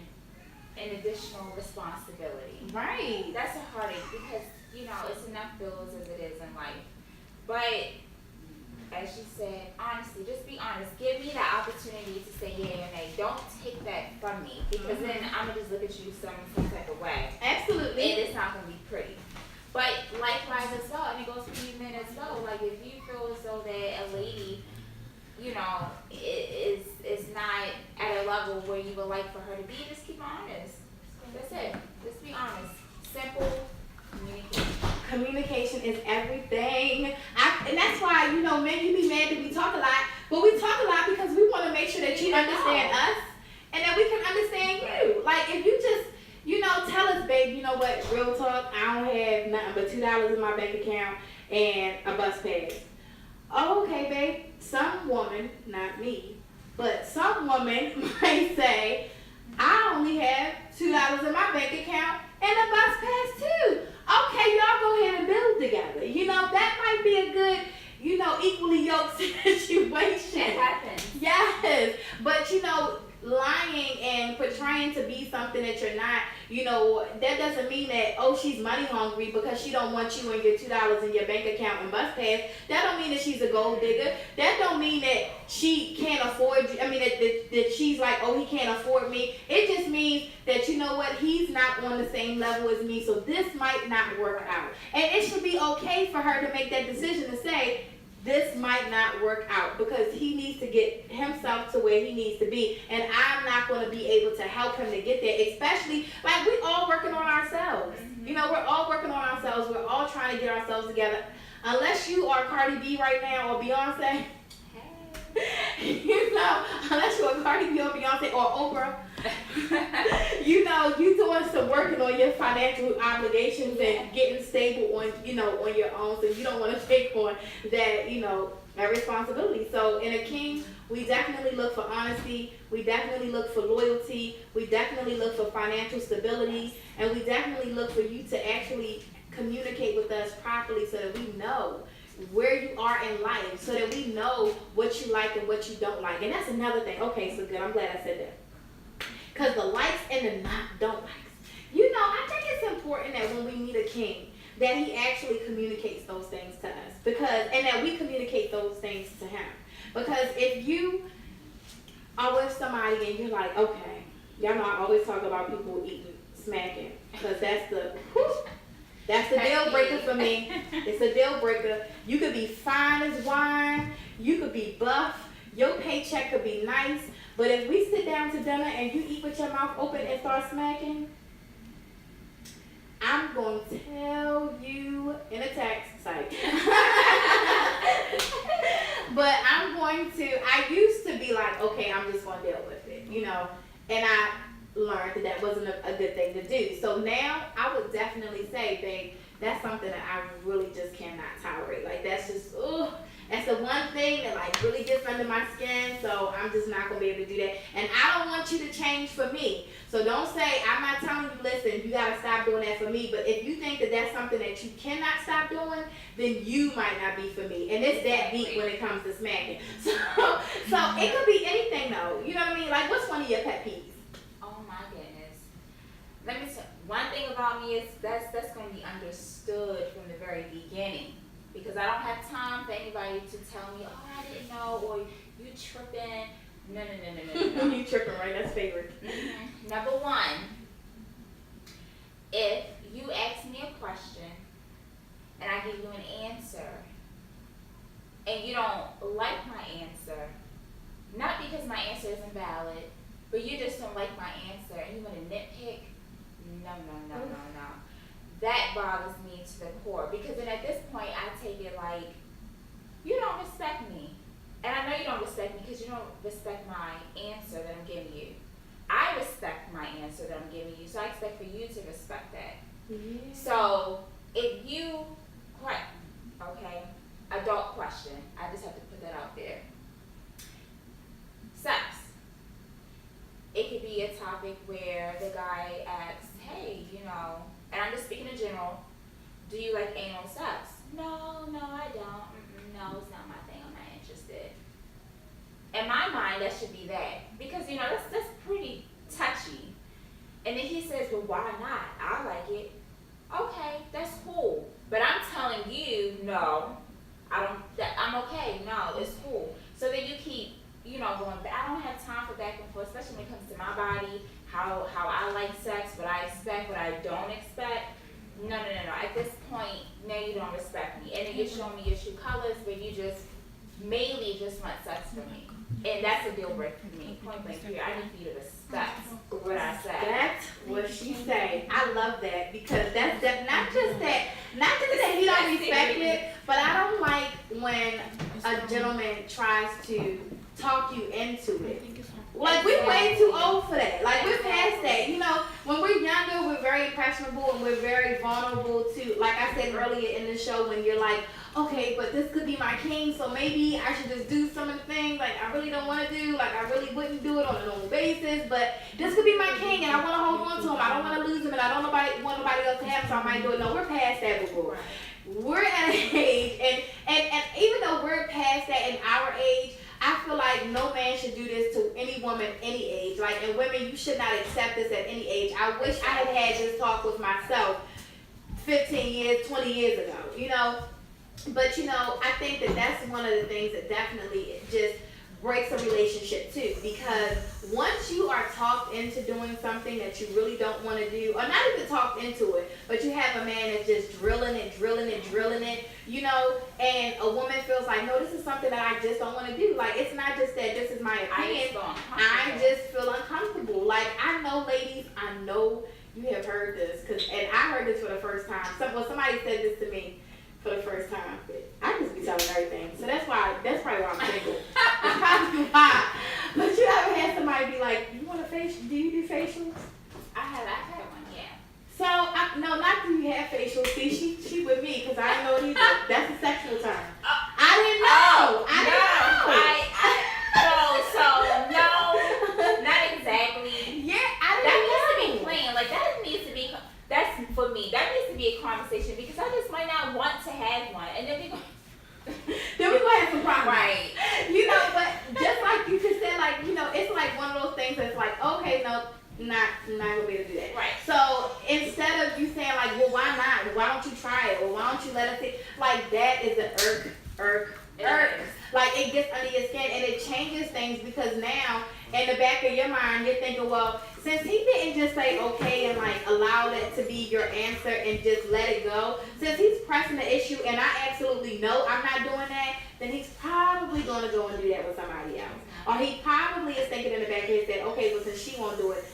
an additional responsibility. Right. That's a heartache, because, you know, it's enough bills as it is in life. But as you said, honestly, just be honest. Give me the opportunity to say yay or nay. Don't take that from me, because then I'm gonna just look at you some type of way. Absolutely. And it's not gonna be pretty. But likewise as well, and it goes for you men as well. Like, if you feel as though that a lady, you know, is not at a level where you would like for her to be, just keep honest. That's it. Just be honest. Simple communication. Communication is everything. And that's why, you know, men, you be mad that we talk a lot, but we talk a lot because we want to make sure that you understand us and that we can understand you. Like, if you just, you know, tell us, babe, you know what, real talk, I don't have nothing but $2 in my bank account and a bus pass. Oh, okay, babe. Some woman, not me, but some woman might say, I only have $2 in my bank account and a bus pass too. Okay, y'all go ahead and build together. You know, that might be a good, you know, equally yoked situation. It happens. Yes. But, you know, lying and portraying to be something that you're not, you know, that doesn't mean that, oh, she's money hungry because she don't want you and your $2 in your bank account and bus pass. That don't mean that she's a gold digger. That don't mean that she can't afford you. I mean, that she's like, oh, he can't afford me. It just means that, you know what, he's not on the same level as me, so this might not work out. And it should be okay for her to make that decision to say, this might not work out, because he needs to get himself to where he needs to be, and I'm not going to be able to help him to get there, especially, like, we all working on ourselves. You know, we're all working on ourselves. We're all trying to get ourselves together. Unless you are Cardi B right now or Beyonce, you know, unless you're Cardi B or Beyonce or Oprah, You know, you doing some working on your financial obligations and getting stable on, you know, on your own. So you don't want to take on that, you know, that responsibility. So in a king, we definitely look for honesty. We definitely look for loyalty. We definitely look for financial stability. And we definitely look for you to actually communicate with us properly so that we know where you are in life, so that we know what you like and what you don't like. And that's another thing. Okay, so good. I'm glad I said that. Because the likes and the don't likes. You know, I think it's important that when we meet a king, that he actually communicates those things to us. And that we communicate those things to him. Because if you are with somebody and you're like, okay, y'all know I always talk about people eating, smacking. Because that's the deal breaker for me. It's a deal breaker. You could be fine as wine. You could be buff. Your paycheck could be nice. But if we sit down to dinner and you eat with your mouth open and start smacking, I'm going to tell you in a text site. But I used to be like, okay, I'm just going to deal with it, you know. And I learned that wasn't a good thing to do. So now I would definitely say, babe, that's something that I really just cannot tolerate. Like, that's just, ugh. That's the one thing that like really gets under my skin, so I'm just not gonna be able to do that. And I don't want you to change for me. So don't say, I'm not telling you, listen, you gotta stop doing that for me. But if you think that that's something that you cannot stop doing, then you might not be for me. And it's that deep when it comes to smacking. So it could be anything though. You know what I mean? Like, what's one of your pet peeves? Oh my goodness. Let me tell one thing about me is that's gonna be understood from the very beginning. Because I don't have time for anybody to tell me, oh, I didn't know, or you tripping. No. You tripping, right? That's favorite. Mm-hmm. Number one, if you ask me a question and I give you an answer and you don't like my answer, not because my answer isn't valid, but you just don't like my answer and you want to nitpick, no. That bothers me to the core, because then at this point I take it like, you don't respect me. And I know you don't respect me because you don't respect my answer that I'm giving you. I respect my answer that I'm giving you, so I expect for you to respect that. Yeah. So if you, okay, adult question, I just have to put that out there. Sex. It could be a topic where the guy asks, hey, you know, and I'm just speaking in general, do you like anal sex? No, I don't. No, it's not my thing. I'm not interested. In my mind, that should be that. Because, you know, that's pretty touchy. And then he says, well, why not? I like it. Okay, that's cool. But I'm telling you, no, I'm okay. No, it's cool. So then you keep, you know, going back. I don't have time for back and forth, especially when it comes to my body, how I like sex, what I expect, what I don't expect. No. At this point, now you don't respect me. And then you're showing me your true colors, but you just mainly just want sex for me. And that's a deal breaker for me. Point blank period. I need for you to respect what I said. That's what she say. I love that, because that's not just that he don't respect it, but I don't like when a gentleman tries to talk you into it. Like, we're way too old for that. Like, we're past that. You know, when we're younger, we're very impressionable and we're very vulnerable to, like I said earlier in the show, when you're like, okay, but this could be my king, so maybe I should just do some of the things like I really don't want to do, like I really wouldn't do it on a normal basis, but this could be my king and I want to hold on to him. I don't want to lose him and I don't want nobody else to have him, so I might do it. No, we're past that before. We're at an age, and even though we're past that in our age, I feel like no man should do this to any woman any age. Like, and women, you should not accept this at any age. I wish I had this talk with myself 15 years, 20 years ago, you know. But, you know, I think that that's one of the things that definitely just breaks a relationship too. Because once you are talked into doing something that you really don't want to do, or not even talked into it, but you have a man that's just drilling it, you know, and a woman feels like, no, this is something that I just don't want to do. Like, it's not just that this is my opinion. I just feel uncomfortable. Like, I know, ladies, I know you have heard this, and I heard this for the first time. Somebody said this to me for the first time. I just be telling everything. So that's probably why I'm single. That's probably why. But you ever had somebody be like, you want a face? Do you have facials. See, she with me because I didn't know it either. That's a sexual term. I didn't know. I didn't know. No, not exactly. Yeah, I didn't know. That needs to be planned. Like that needs to be. That's for me. That needs to be a conversation because I just might not want to have one, and then we go. Then we gonna have some problems. Right. You know, but just like you just said, like, you know, it's like one of those things that's like, okay, no, not gonna be able to do that. Right. So instead of you saying like, well, why not? Why don't you try it? Or why don't you let us see? Like that is an irk. Like it gets under your skin and it changes things because now in the back of your mind you're thinking, well, since he didn't just say okay and like allow that to be your answer and just let it go, since he's pressing the issue and I absolutely know I'm not doing that, then he's probably gonna go and do that with somebody else. Or he probably is thinking in the back of his head, okay, well since she won't do it,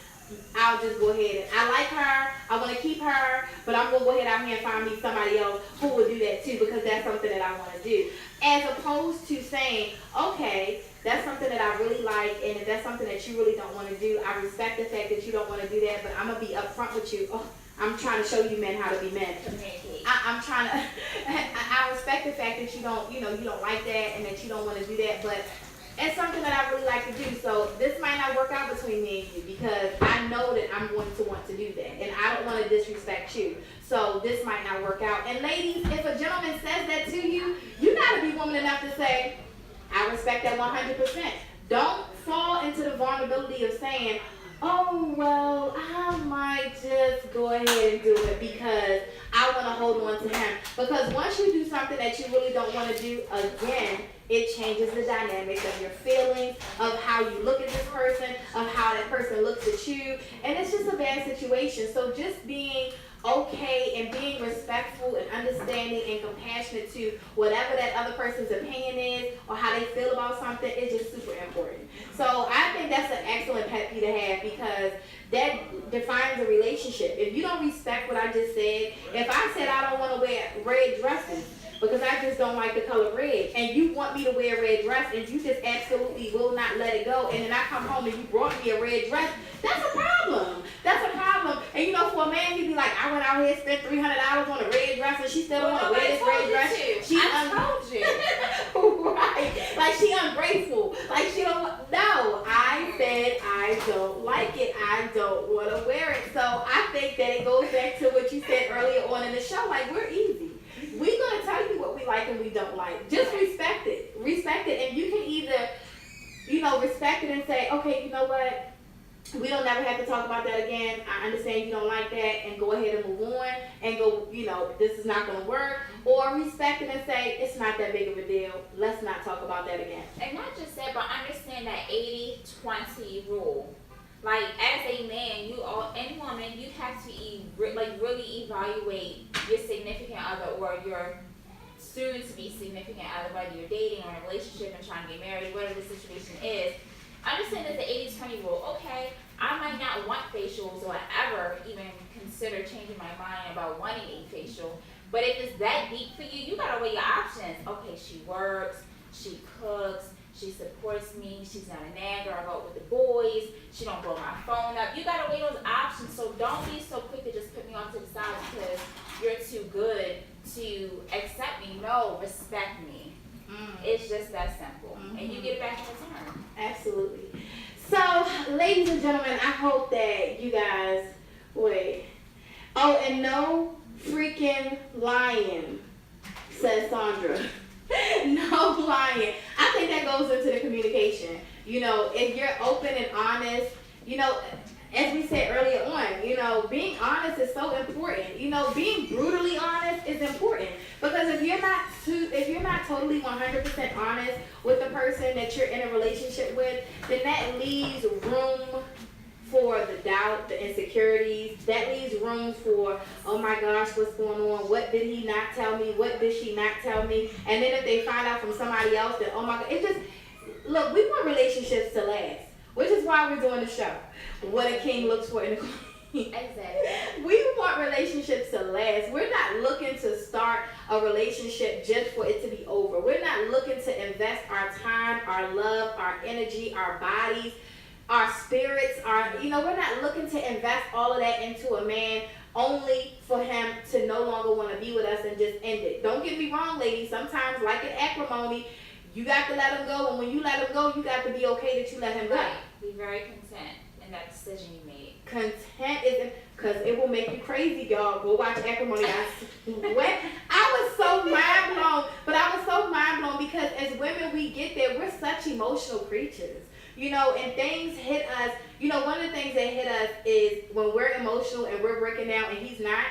I'll just go ahead and I like her, I want to keep her, but I'm gonna go ahead out here and find me somebody else who will do that too because that's something that I want to do. As opposed to saying, okay, that's something that I really like, and if that's something that you really don't want to do, I respect the fact that you don't want to do that, but I'm gonna be upfront with you. Oh, I'm trying to show you men how to be men. I'm trying to. I respect the fact that you don't like that and that you don't want to do that, but it's something that I really like to do. So this might not work out between me and you because I know that I'm going to want to do that, and I don't want to disrespect you. So this might not work out. And ladies, if a gentleman says that to you, you gotta be woman enough to say, I respect that 100%. Don't fall into the vulnerability of saying, oh, well, I might just go ahead and do it because I want to hold on to him. Because once you do something that you really don't want to do again, it changes the dynamics of your feelings, of how you look at this person, of how that person looks at you. And it's just a bad situation. So just being okay and being respectful and understanding and compassionate to whatever that other person's opinion is or how they feel about something is just super important. So I think that's an excellent pet peeve to have because that defines a relationship. If you don't respect what I just said, if I said I don't want to wear red dresses because I just don't like the color red, and you want me to wear a red dress and you just absolutely will not let it go, and then I come home and you brought me a red dress, that's a problem. That's a problem. And you know, for a man, he'd be like, I went out here and spent $300 on a red dress and she still don't want to wear this red dress. I told you. Right. Like she ungrateful. Like she don't no, I said I don't like it. I don't want to wear it. So I think that it goes back to what you said earlier on in the show. Like we're easy. We're going to tell you what we like and we don't like. Just respect it. Respect it. And you can either, respect it and say, okay, you know what? We don't never have to talk about that again. I understand you don't like that and go ahead and move on and go, this is not going to work. Or respect it and say, it's not that big of a deal. Let's not talk about that again. And not just that, but understand that 80-20 rule. Like, as a man, any woman, you have to really evaluate your significant other or your soon-to-be significant other, whether you're dating or in a relationship and trying to get married, whatever the situation is. Understand that the 80-20 rule. Okay, I might not want facials or ever even consider changing my mind about wanting a facial, but if it's that deep for you, you gotta weigh your options. Okay, she works, she cooks, she supports me, she's not a nagger, I go out with the boys, she don't blow my phone up. You gotta weigh those options, so don't be so quick to just put me off to the side because you're too good to accept me. No, respect me. It's just that simple. And you get it back in return. Absolutely. So, ladies and gentlemen, I hope that you guys, oh, and no freaking lying, says Sandra. No lying. I think that goes into the communication. If you're open and honest, as we said earlier on, being honest is so important. Being brutally honest is important because if you're not totally 100% honest with the person that you're in a relationship with, then that leaves room for the doubt, the insecurities. That leaves room for, oh my gosh, what's going on? What did he not tell me? What did she not tell me? And then if they find out from somebody else that, oh my God, look, we want relationships to last, which is why we're doing the show. What a king looks for in a queen. Exactly. We want relationships to last. We're not looking to start a relationship just for it to be over. We're not looking to invest our time, our love, our energy, our bodies, our spirits, we're not looking to invest all of that into a man only for him to no longer want to be with us and just end it. Don't get me wrong, ladies. Sometimes, like in acrimony, you got to let him go, and when you let him go, you got to be okay that you let him go. Right. Be very content in that decision you made. Content isn't, because it will make you crazy, y'all. Go watch acrimony. I was so mind blown, but I was so mind blown because as women, we get there. We're such emotional creatures. You know, and things hit us. You know, one of the things that hit us is when we're emotional and we're breaking down and he's not,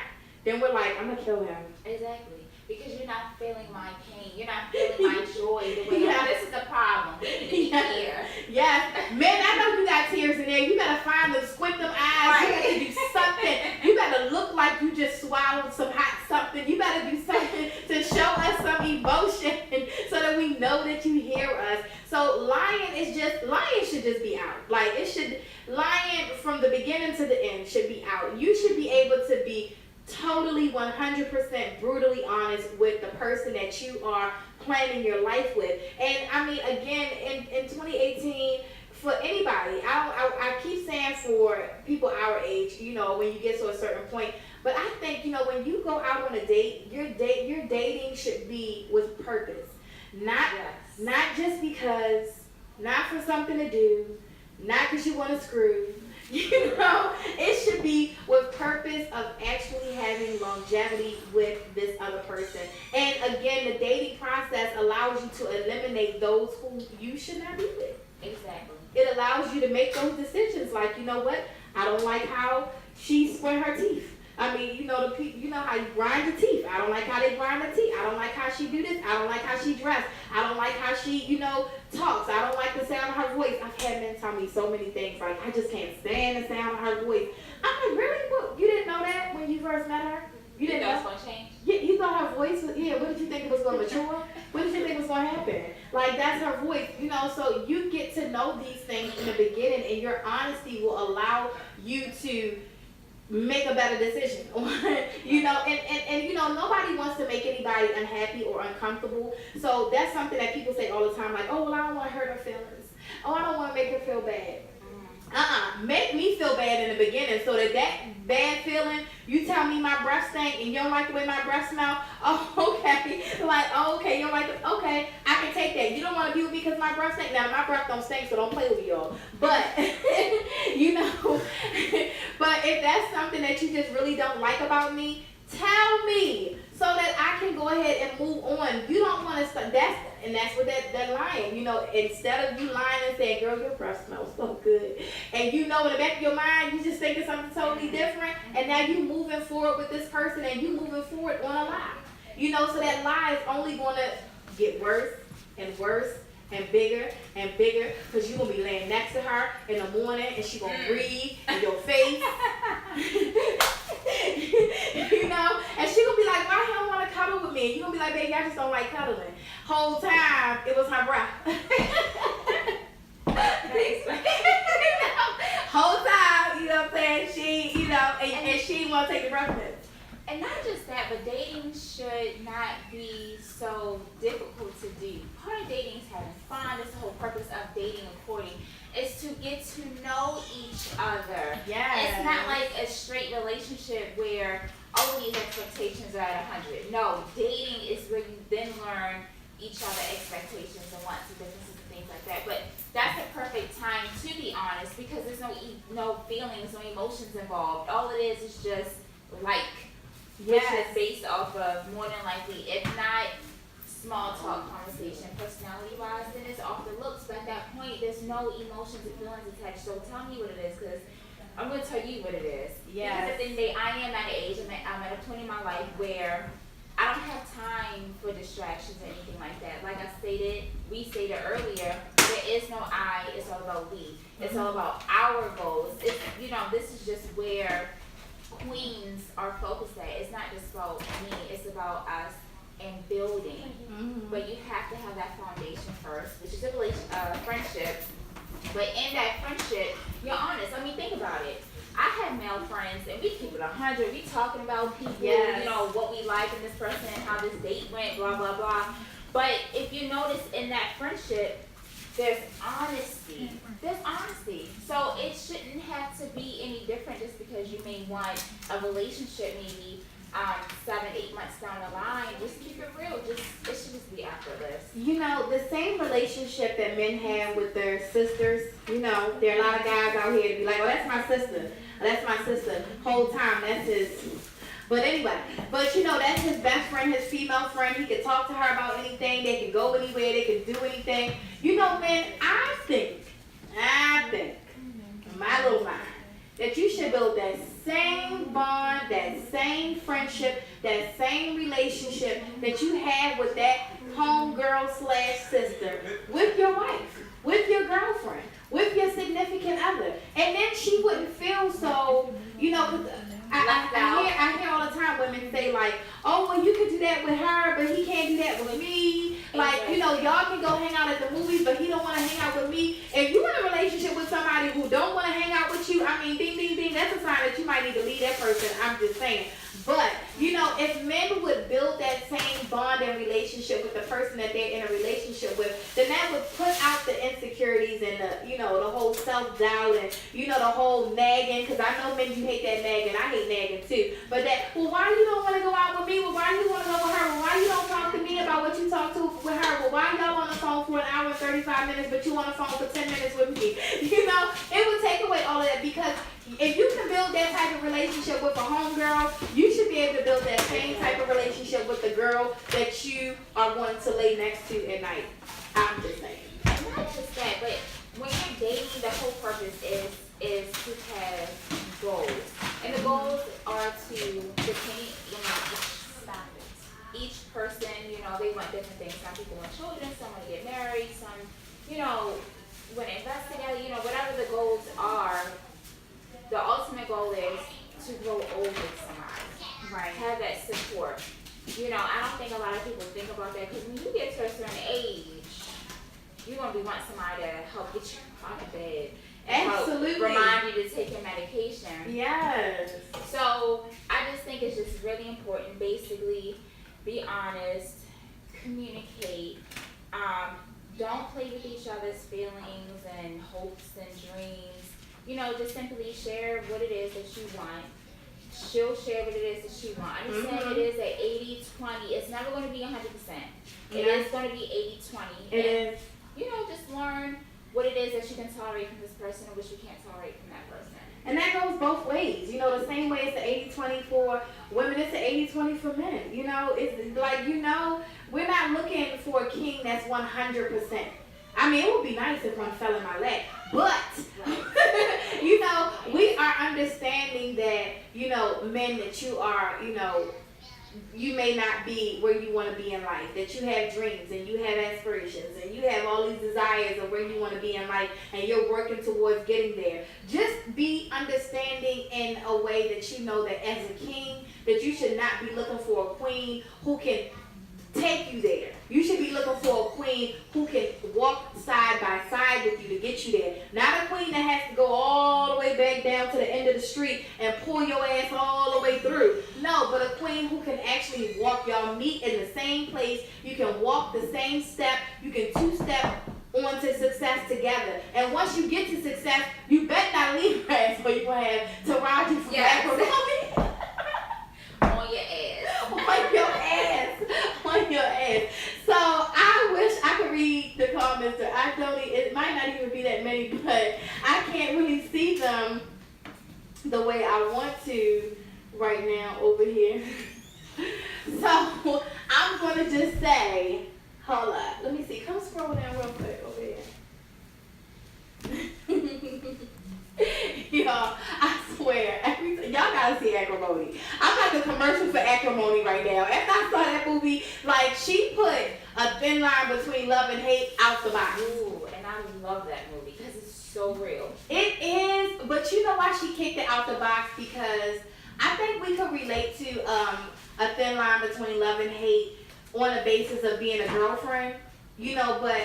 then we're like, I'm going to kill him. Exactly. Because you're not feeling my pain. You're not feeling my joy the way this is the problem. We need to be here. Yes. Man, I know you got tears in there. You got to find them, squint them eyes. Right. You got to do something. You got to look like you just swallowed some hot something. You got to do something to show us some emotion so that we know that you hear us. So lying should just be out. Like lying from the beginning to the end should be out. You should be able to be totally 100% brutally honest with the person that you are planning your life with. And I mean, again, in 2018, for anybody, I keep saying for people our age, you know, when you get to a certain point, but I think, you know, when you go out on a date, your dating should be with purpose. Not just because, not for something to do, not because you want to screw. You know, it should be with purpose of actually having longevity with this other person. And again, the dating process allows you to eliminate those who you should not be with. Exactly. It allows you to make those decisions like, you know what, I don't like how she squint her teeth. I mean, you know how you grind your teeth. I don't like how they grind their teeth. I don't like how she do this. I don't like how she dressed. I don't like how she, talks. I don't like the sound of her voice. I've had men tell me so many things. Like, I just can't stand the sound of her voice. I'm like, really? What? You didn't know that when you first met her? You didn't know? It's going to change? Yeah, you thought her voice was, what did you think it was going to mature? What did you think was going to happen? Like, that's her voice, so you get to know these things in the beginning, and your honesty will allow you to make a better decision. And nobody wants to make anybody unhappy or uncomfortable. So that's something that people say all the time, like, oh, well, I don't want to hurt her feelings. Oh, I don't want to make her feel bad. Make me feel bad in the beginning so that bad feeling, you tell me my breath stink and you don't like the way my breath smell, oh, okay. Like, oh, okay, you don't like it, okay, I can take that. You don't want to be with me because my breath stink. Now, my breath don't stink, so don't play with me, y'all. But, but if that's something that you just really don't like about me, tell me so that I can go ahead and move on. You don't want to start, that's what that lying, instead of you lying and saying, girl, your breath smells so good. And in the back of your mind, you just thinking something totally different. And now you moving forward with this person and you moving forward on a lie. So that lie is only going to get worse and worse and bigger because you're going to be laying next to her in the morning and she's going to breathe in your face. And she's going to be like, why he don't want to cuddle with me? And you're going to be like, baby, I just don't like cuddling. Whole time, it was her breath. Whole time, you know what I'm saying? She, and she didn't want to take the breath mints. And not just that, but dating should not be so difficult to do. Part of dating is having fun. That's the whole purpose of dating and courting, is to get to know each other. Yes. It's not like a straight relationship where all these expectations are at 100. No, dating is where you then learn each other's expectations and wants and differences and things like that. But that's a perfect time to be honest because there's no feelings, no emotions involved. All it is just which is based off of more than likely, if not small talk conversation, personality wise, then it's off the looks. But at that point, there's no emotions and feelings attached. So tell me what it is, because I'm going to tell you what it is. Yes. Because at the end of the day, I am at an age, I'm at a point in my life where I don't have time for distractions or anything like that. Like we stated earlier, there is no I, it's all about we. It's all about our goals. It's, this is just where queens are focused at. It's not just about me, it's about us and building. Mm-hmm. But you have to have that foundation first, which is a friendship. But in that friendship, you're honest. I mean, think about it. I have male friends, and we keep it 100. We talking about people, what we like in this person, how this date went, blah, blah, blah. But if you notice in that friendship, there's honesty. There's honesty. So it shouldn't have to be any different just because you may want a relationship maybe 7, 8 months down the line. Just keep it real. It should just be effortless. You know, the same relationship that men have with their sisters, you know, there are a lot of guys out here to be like, oh, that's my sister. Oh, that's my sister. Whole time, that's his. But anyway, but you know, that's his best friend, his female friend. He can talk to her about anything. They can go anywhere. They can do anything. You know, man, I think, in my little mind, that you should build that same bond, that same friendship, that same relationship that you have with that homegirl / sister with your wife, with your girlfriend, with your significant other. And then she wouldn't feel so, you know, I hear all the time women say like, oh, well, you could do that with her, but he can't do that with me. Like, you know, y'all can go hang out at the movies, but he don't want to hang out with me. If you're in a relationship with somebody who don't want to hang out with you, I mean, ding, ding, ding, that's a sign that you might need to leave that person. I'm just saying. But, you know, if men would build that same bond and relationship with the person that they're in a relationship with, then that would put out the insecurities and the, you know, the whole self-doubt and, you know, the whole nagging. Because I know men, you hate that nagging. I hate nagging too. But that, well, why you don't want to go out with me? Well, why you want to go with her? Well, why you don't talk to me about what you talk to with her? Well, why y'all on the phone for an hour and 35 minutes, but you on the phone for 10 minutes with me? You know, it would take away all of that, because if you can build that type of relationship with a homegirl, you should be able to build that same type of relationship with the girl that you are going to lay next to at night. I'm just saying. Not just that, but when you're dating, the whole purpose is to have goals. And the goals are to depend, you know, each person, you know, they want different things. Some people want children, some want to get married, some, you know, want to invest together, you know, whatever the goals are. The ultimate goal is to grow old with somebody. Right. Have that support. You know, I don't think a lot of people think about that, because when you get to a certain age, you're going to be wanting somebody to help get you out of bed. And absolutely. Help remind you to take your medication. Yes. So I just think it's just really important. Basically, be honest, communicate. Don't play with each other's feelings and hopes and dreams. You know, just simply share what it is that you want. She'll share what it is that she wants. Understand it is a 80-20. It's never going to be 100%. It is going to be 80-20. It is. You know, just learn what it is that you can tolerate from this person and what you can't tolerate from that person. And that goes both ways. You know, the same way it's the 80-20 for women, it's the 80-20 for men. You know, it's like, you know, we're not looking for a king that's 100%. I mean, it would be nice if one fell in my lap. But, you know, we are understanding that, you know, men, that you are, you know, you may not be where you want to be in life, that you have dreams and you have aspirations and you have all these desires of where you want to be in life, and you're working towards getting there. Just be understanding in a way that you know that as a king, that you should not be looking for a queen who can take you there. You should be looking for a queen who can walk side by side with you to get you there. Not a queen that has to go all the way back down to the end of the street and pull your ass all the way through. No, but a queen who can actually walk, y'all meet in the same place. You can walk the same step. You can two-step on to success together. And once you get to success, you better not leave her ass, or you will have to ride you from acrimony. On your ass. On your ass. On your ass. So I wish I could read the comments. It might not even be that many, but I can't really see them the way I want to right now over here. So I'm going to just say, hold up. Let me see. Come scroll down real quick over here. Y'all, I swear, y'all gotta see Acrimony. I'm like a commercial for Acrimony right now. After I saw that movie, like, she put a thin line between love and hate out the box. Ooh, and I love that movie because it's so real. It is, but you know why she kicked it out the box? Because I think we could relate to a thin line between love and hate on the basis of being a girlfriend, you know, but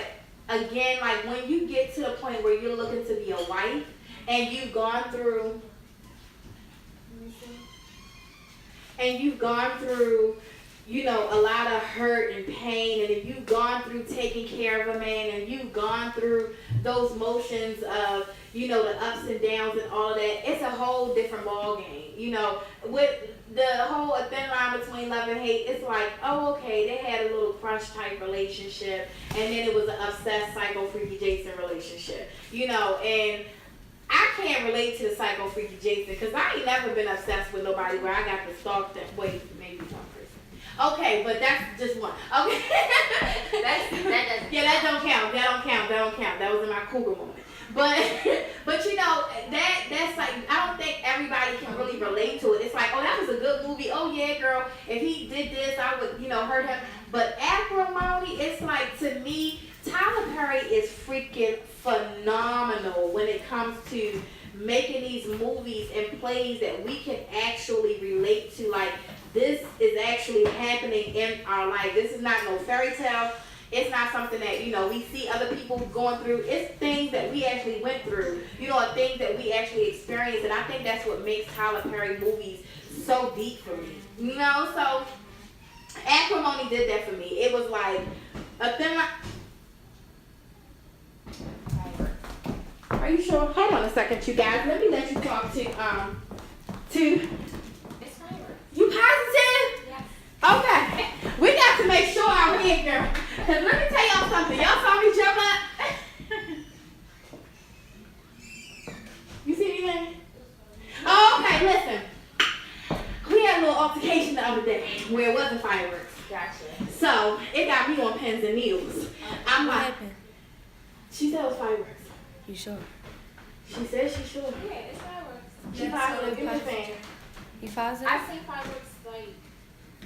again, like, when you get to the point where you're looking to be a wife, and you've gone through you know, a lot of hurt and pain, and if you've gone through taking care of a man, and you've gone through those motions of, you know, the ups and downs and all of that, it's a whole different ball game. You know, with the whole a thin line between love and hate, it's like, oh, okay, they had a little crush type relationship, and then it was an obsessed psycho freaky Jason relationship. You know, and I can't relate to the psycho freaky Jason because I ain't never been obsessed with nobody where I got to stalk them. Wait, maybe one person. Okay, but that's just one. Okay. that doesn't. Yeah, that don't count. That don't count. That was in my cougar moment. But you know, that's like, I don't think everybody can really relate to it. It's like, oh, that was a good movie. Oh yeah, girl, if he did this, I would, you know, hurt him. But Acrimony, it's like, to me, Tyler Perry is freaking phenomenal when it comes to making these movies and plays that we can actually relate to. Like, this is actually happening in our life. This is not no fairy tale. It's not something that, you know, we see other people going through. It's things that we actually went through, you know, things that we actually experienced. And I think that's what makes Tyler Perry movies so deep for me. You know, so Acrimony did that for me. It was like a thin line. Are you sure? Hold on a second, you guys. Let me let you talk to It's fireworks. You positive? Yes. Okay. We got to make sure I'm here, girl. Cause let me tell y'all something. Y'all saw me jump up. You see anything? Oh, okay, listen. We had a little altercation the other day where it wasn't fireworks. Gotcha. So it got me on pins and needles. I'm What like, happened? she said it was fireworks. You sure? She said she's sure. Yeah, it's fireworks. She positive. Give me a fan. You positive? I've seen fireworks like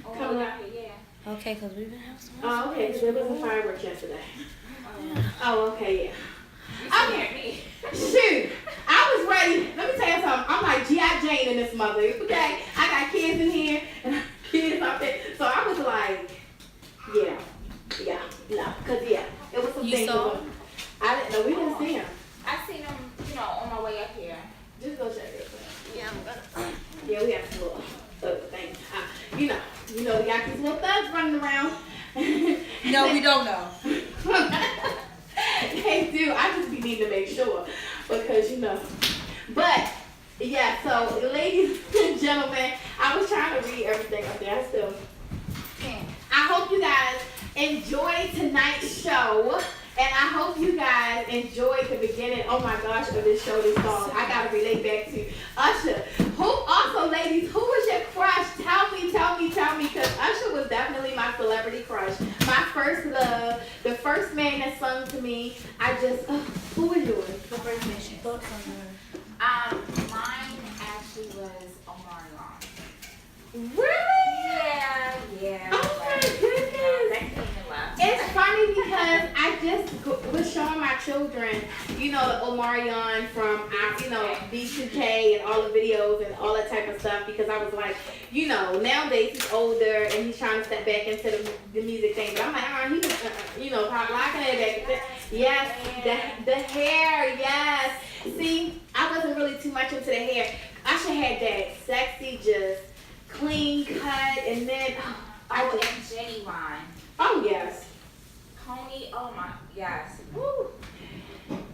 all Coming over up. here. Yeah. Okay, because we've been having some. Oh, okay, because there wasn't fireworks yesterday. Oh, okay, yeah. You Okay. scared me. Shoot, I was ready. Let me tell you something. I'm like G.I. Jane in this mother. Okay, I got kids in here and kids out there. So I was like, no, cause yeah, it was some You things. saw 'em? I didn't know. We didn't see them. I've seen them, you know, on my way up here. Just go check it. Yeah, I'm gonna. Yeah, we have some little other things. You know, we got these little thugs running around. No, we don't know. They do. I just be needing to make sure because you know. But yeah, so ladies and gentlemen, I was trying to read everything up there. I still can. I hope you guys enjoyed tonight's show. And I hope you guys enjoyed the beginning, oh my gosh, of this show, this song. I gotta relate back to Usher. Who also, ladies, who was your crush? Tell me, because Usher was definitely my celebrity crush. My first love, the first man that sung to me. I just, who was yours? The first mission. Thoughts on her? Mine actually was Omarion. Really? Yeah. Oh my That goodness. came and left. It's funny because I just was showing my children, you know, the Omarion from, you know, B2K and all the videos and all that type of stuff because I was like, you know, nowadays he's older and he's trying to step back into the music thing. But I'm like, he was, you know, probably locking it back. Yes, the hair, yes. See, I wasn't really too much into the hair. Usher had that sexy, just clean cut, and then, Oh, and Genuine. oh yes. Coney, oh my, yes. Woo.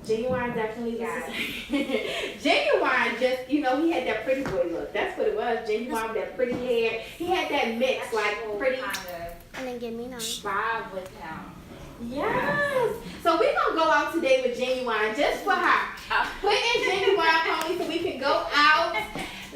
Genuine definitely Yes. was. Genuine just, you know, he had that pretty boy look. That's what it was. Genuine with that pretty hair. He had that mix, like pretty. Kind of And then give me none. vibe with him. Yes. So we're going to go out today with Genuine just for her. Put in Genuine, Pony, so we can go out.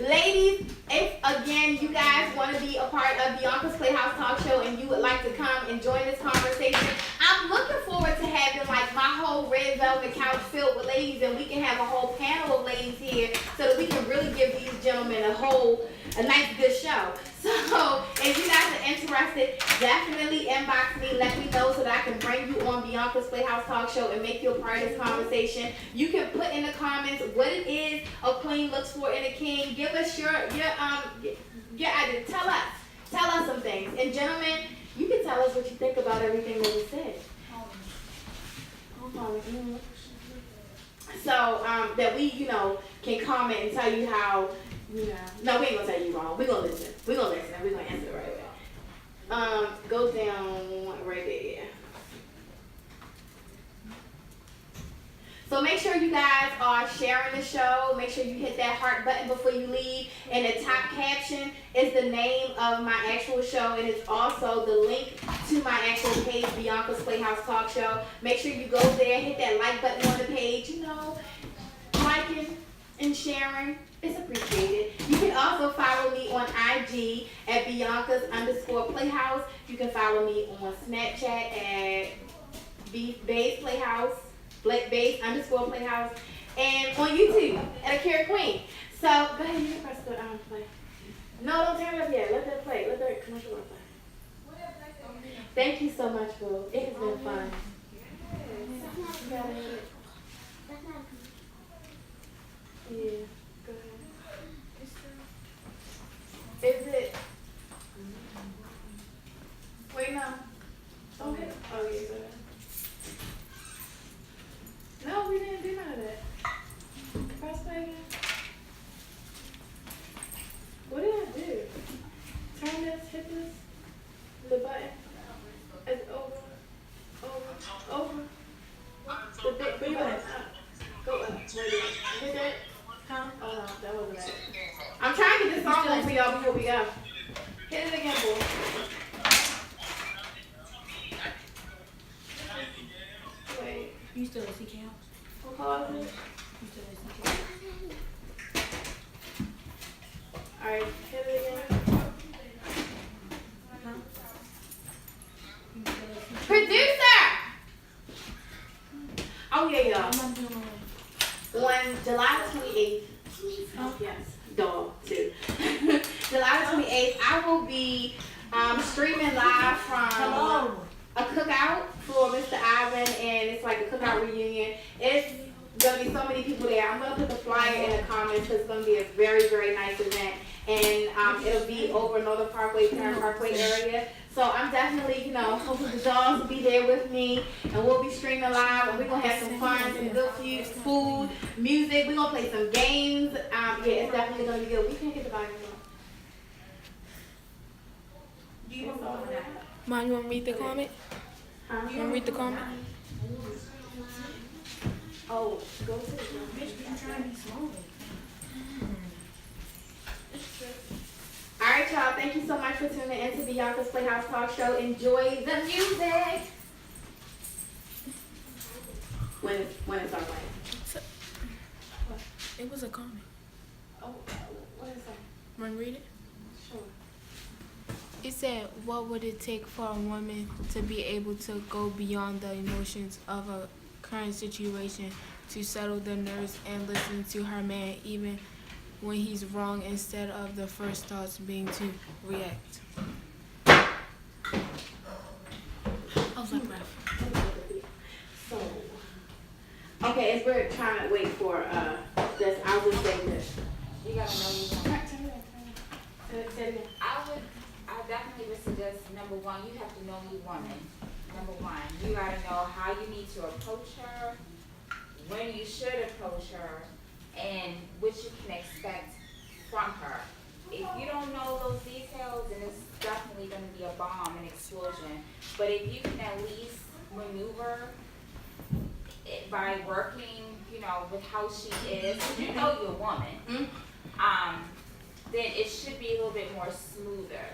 Ladies, if again you guys want to be a part of Beyonka's Playhouse Talk Show and you would like to come and join this conversation, I'm looking forward to having like my whole red velvet couch filled with ladies and we can have a whole panel of ladies here so that we can really give these gentlemen a nice good show. So if you guys are interested, definitely inbox me, let me know so that I can bring you on Beyonka's Playhouse Talk Show and make you a part of this conversation. You can put in the comments what it is a queen looks for in a king. Give us your idea. Tell us some things. And gentlemen, you can tell us what you think about everything that we said. So that we, you know, can comment and tell you how. No, we ain't gonna tell you wrong. We're gonna listen. We're gonna answer the right way. Go down right there. So make sure you guys are sharing the show. Make sure you hit that heart button before you leave. And the top caption is the name of my actual show, and it's also the link to my actual page, Beyonka's Playhouse Talk Show. Make sure you go there, hit that like button on the page. You know, liking and sharing is appreciated. You can also follow me on IG at Beyonka's_Playhouse. You can follow me on Snapchat at Base Playhouse. Base_Playhouse, and on YouTube at Akira Queen. So go ahead, you can press the play. No, don't turn it up yet. Let that play. Let that commercial play. Thank you so much, Boo. It has been fun. Yeah, go ahead. Is it? Wait, no. Don't hit. Oh, yeah, go ahead. No, we didn't do none of that. Press play again. What did I do? Turn this, hit this, the button. It's over. The big button. Go up. Right there. Hit that. Huh? Oh no, that wasn't it. I'm trying to get this song on for y'all before we go. Hit it again, boy. Wait. You still at CK House? What call is it? You still at CK House? Alright, hit it again. Producer! Oh yeah, y'all. On July 28th, oh yes, dog too. July 28th, I will be streaming live from a cookout for Mr. Ivan, and it's like a cookout reunion. It's gonna be so many people there. I'm gonna put the flyer in the comments because it's gonna be a very, very nice event, and it'll be over Northern Parkway, Parent Parkway area. So I'm definitely, hoping the dogs will be there with me, and we'll be streaming live, and we're gonna have some fun, some good food, music. We're gonna play some games. Yeah, it's definitely gonna be good. We can't get the volume on. Do you want that? Mom, you want to read the comment? You want to read the comment? Oh, go to the Alright, y'all. Thank you so much for tuning in to Beyonka's Playhouse Talk Show. Enjoy the music. When it's our playing. It was a comment. Oh, what is that? Want to read it? Sure. It said, what would it take for a woman to be able to go beyond the emotions of a current situation, to settle the nerves and listen to her man even when he's wrong, instead of the first thoughts being to react? I was like, So, okay, as we're trying to wait for this, I'll just say this. You gotta know you want. I definitely would suggest, number one, you have to know your woman. Number one, you gotta know how you need to approach her, when you should approach her, and what you can expect from her. If you don't know those details, then it's definitely going to be a bomb, an explosion. But if you can at least maneuver it by working, with how she is, you know your woman, then it should be a little bit more smoother.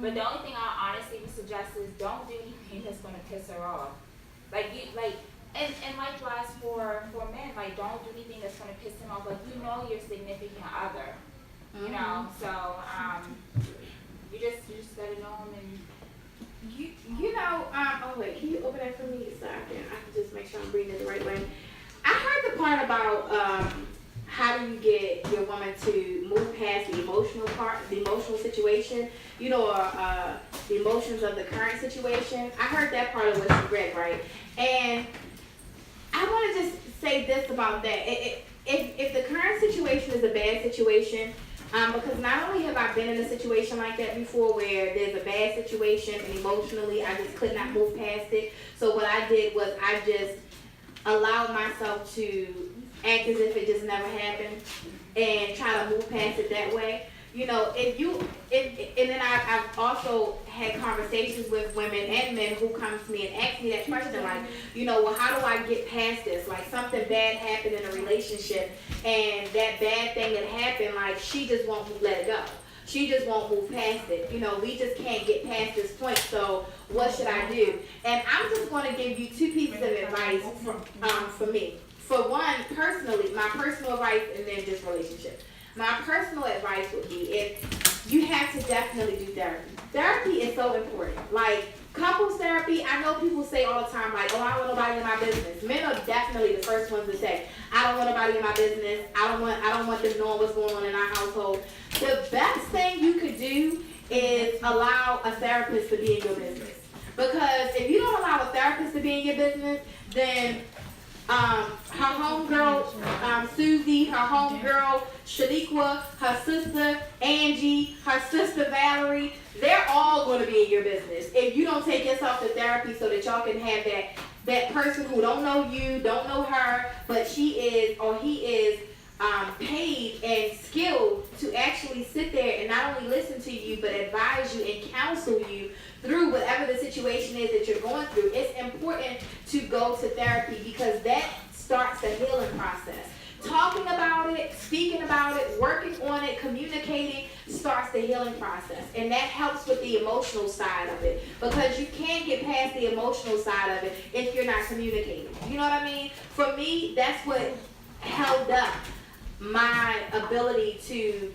But the only thing I honestly would suggest is don't do anything that's going to piss her off. And likewise for men, don't do anything that's going to piss them off. You know your significant other, so you just got to know them. And oh wait, can you open that for me so I can just make sure I'm reading it the right way? I heard the part about how do you get your woman to move past the emotional part, the emotional situation, or the emotions of the current situation. I heard that part of what you read, right? And I want to just say this about that. If the current situation is a bad situation, because not only have I been in a situation like that before where there's a bad situation and emotionally I just could not move past it. So what I did was I just allowed myself to act as if it just never happened and try to move past it that way. You know, and then I've also had conversations with women and men who come to me and ask me that question, like, you know, well, how do I get past this? Like, something bad happened in a relationship, and that bad thing that happened, like, she just won't let it go. She just won't move past it. You know, we just can't get past this point, so what should I do? And I'm just going to give you 2 pieces of advice for me. For one, personally, my personal advice, and then just relationship. My personal advice would be, if you have to definitely do therapy. Therapy is so important. Like, couples therapy, I know people say all the time, like, oh, I don't want nobody in my business. Men are definitely the first ones to say, I don't want nobody in my business. I don't want them knowing what's going on in our household. The best thing you could do is allow a therapist to be in your business. Because if you don't allow a therapist to be in your business, then her homegirl, Susie, her homegirl, Shaniqua, her sister, Angie, her sister, Valerie, they're all going to be in your business if you don't take yourself to therapy so that y'all can have that person who don't know you, don't know her, but she is or he is paid and skilled to actually sit there and not only listen to you, but advise you and counsel you through whatever the situation is that you're going through. It's important to go to therapy because that starts the healing process. Talking about it, speaking about it, working on it, communicating starts the healing process. And that helps with the emotional side of it, because you can't get past the emotional side of it if you're not communicating. You know what I mean? For me, that's what held up my ability to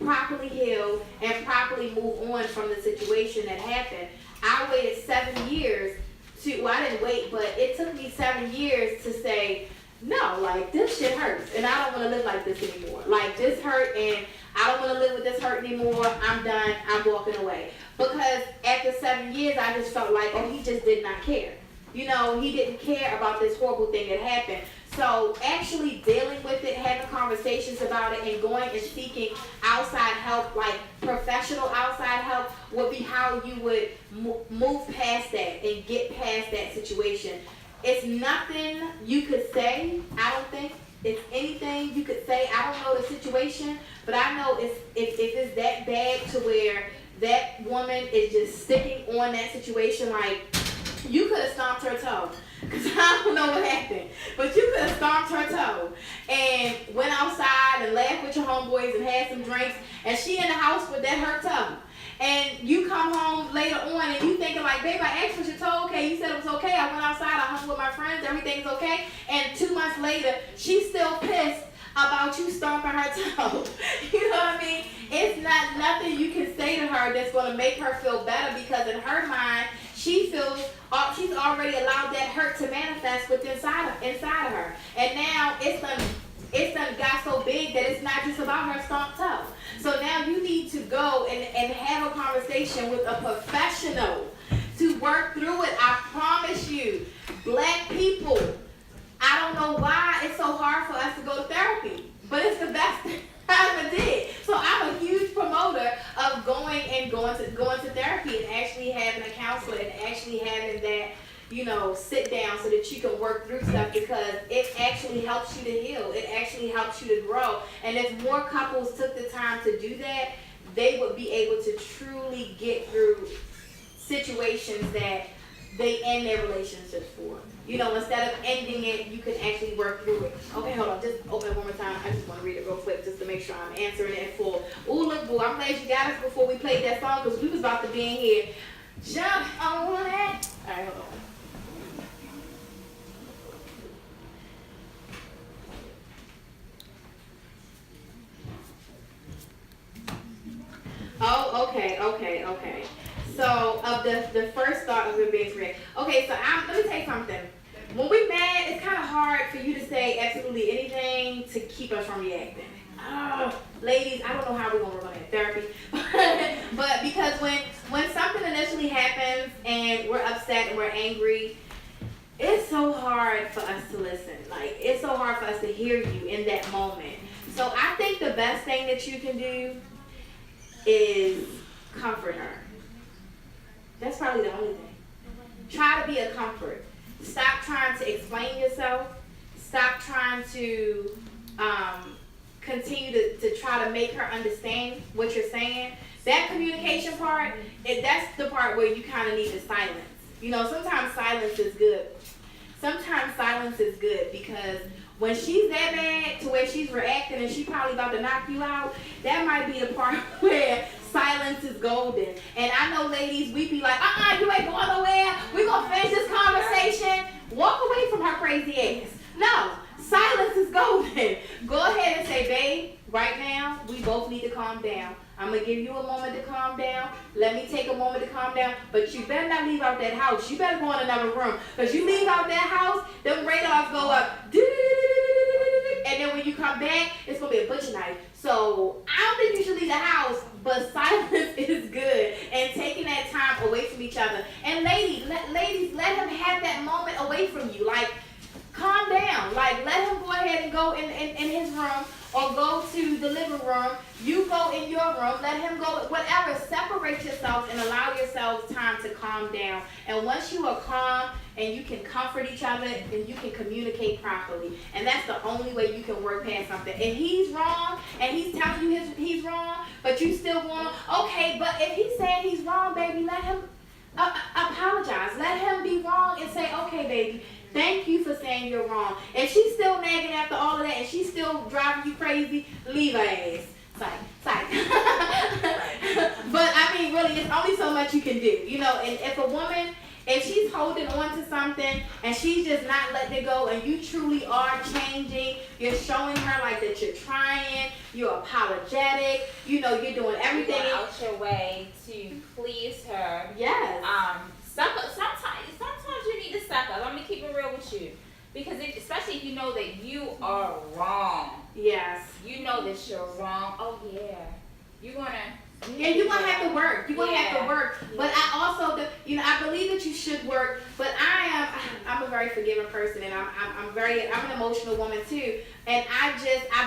properly heal and properly move on from the situation that happened. I waited 7 years I didn't wait, but it took me 7 years to say, no, like, this shit hurts, and I don't want to live like this anymore. Like, this hurt, and I don't want to live with this hurt anymore. I'm done. I'm walking away. Because after 7 years, I just felt like, oh, he just did not care. You know, he didn't care about this horrible thing that happened. So actually dealing with it, having conversations about it, and going and seeking outside help, like professional outside help, would be how you would move past that and get past that situation. It's nothing you could say, I don't think. It's anything you could say. I don't know the situation, but I know if it's that bad to where that woman is just sticking on that situation, like, you could have stomped her toe. Because I don't know what happened. But you could have stomped her toe and went outside and laughed with your homeboys and had some drinks, and she in the house with that hurt toe. And you come home later on and you thinking like, babe, I asked was your toe okay? You said it was okay. I went outside, I hung with my friends, everything's okay. And 2 months later, she's still pissed about you stomping her toe. You know what I mean? It's not nothing you can say to her that's going to make her feel better, because in her mind, she feels she's already allowed that hurt to manifest inside of her. And now it's done got so big that it's not just about her stomped toe. So now you need to go and have a conversation with a professional to work through it. I promise you, Black people, I don't know why it's so hard for us to go to therapy, but it's the best thing I ever did. So I'm a huge promoter of going to therapy and actually having a counselor and actually having that, you know, sit down so that you can work through stuff, because it actually helps you to heal. It actually helps you to grow. And if more couples took the time to do that, they would be able to truly get through situations that they end their relationships for. You know, instead of ending it, you can actually work through it. Okay, hold on. Just open it one more time. I just want to read it real quick just to make sure I'm answering it full. Ooh, look, boo, I'm glad you got us before we played that song, because we was about to be in here. Jump on it. All right, hold on. Oh, okay. So, of the first thought of it being correct. Okay, so let me tell you something. When we mad, it's kind of hard for you to say absolutely anything to keep us from reacting. Oh, ladies, I don't know how we're going to work on that therapy. But because when something initially happens and we're upset and we're angry, it's so hard for us to listen. Like, it's so hard for us to hear you in that moment. So I think the best thing that you can do is comfort her. That's probably the only thing. Try to be a comfort. Stop trying to explain yourself. Stop trying to continue to try to make her understand what you're saying, that communication part, that's the part where you kind of need to silence. You know, sometimes silence is good. Sometimes silence is good because when she's that bad to where she's reacting and she's probably about to knock you out, that might be the part where silence is golden. And I know ladies, we be like, you ain't going nowhere. We're going to finish this conversation. Walk away from her crazy ass. No, silence is golden. Go ahead and say, babe, right now, we both need to calm down. I'm going to give you a moment to calm down. Let me take a moment to calm down. But you better not leave out that house. You better go in another room. Because you leave out that house, them radars go up. And then when you come back, it's going to be a butcher knife. So I don't think you should leave the house. But silence is good. And taking that time away from each other. And ladies, let him have that moment away from you. Like, calm down. Like, let him go ahead and go in his room or go to the living room. You go in your room. Let him go. Whatever. Separate yourselves and allow yourselves time to calm down. And once you are calm and you can comfort each other and you can communicate properly. And that's the only way you can work past something. If he's wrong and he's telling you he's wrong, but you still want to, okay, but if he's saying he's wrong, baby, let him apologize. Let him be wrong and say, okay, baby, thank you for saying you're wrong. If she's still nagging after all of that and she's still driving you crazy, leave her ass. Psych. But I mean, really, it's only so much you can do. You know, and if a woman, if she's holding on to something and she's just not letting it go and you truly are changing, you're showing her like that you're trying, you're apologetic, you know, you're doing everything. You're going out your way to please her. Yes. Sometimes you need to suck up. Let me keep it real with you. Because especially if you know that you are wrong. Yes. You know that you're wrong. Oh, yeah. You're going to... And you're going to have to work. You're going to have to work. Yeah. But I also, I believe that you should work. But I'm a very forgiving person. And I'm an emotional woman too. And I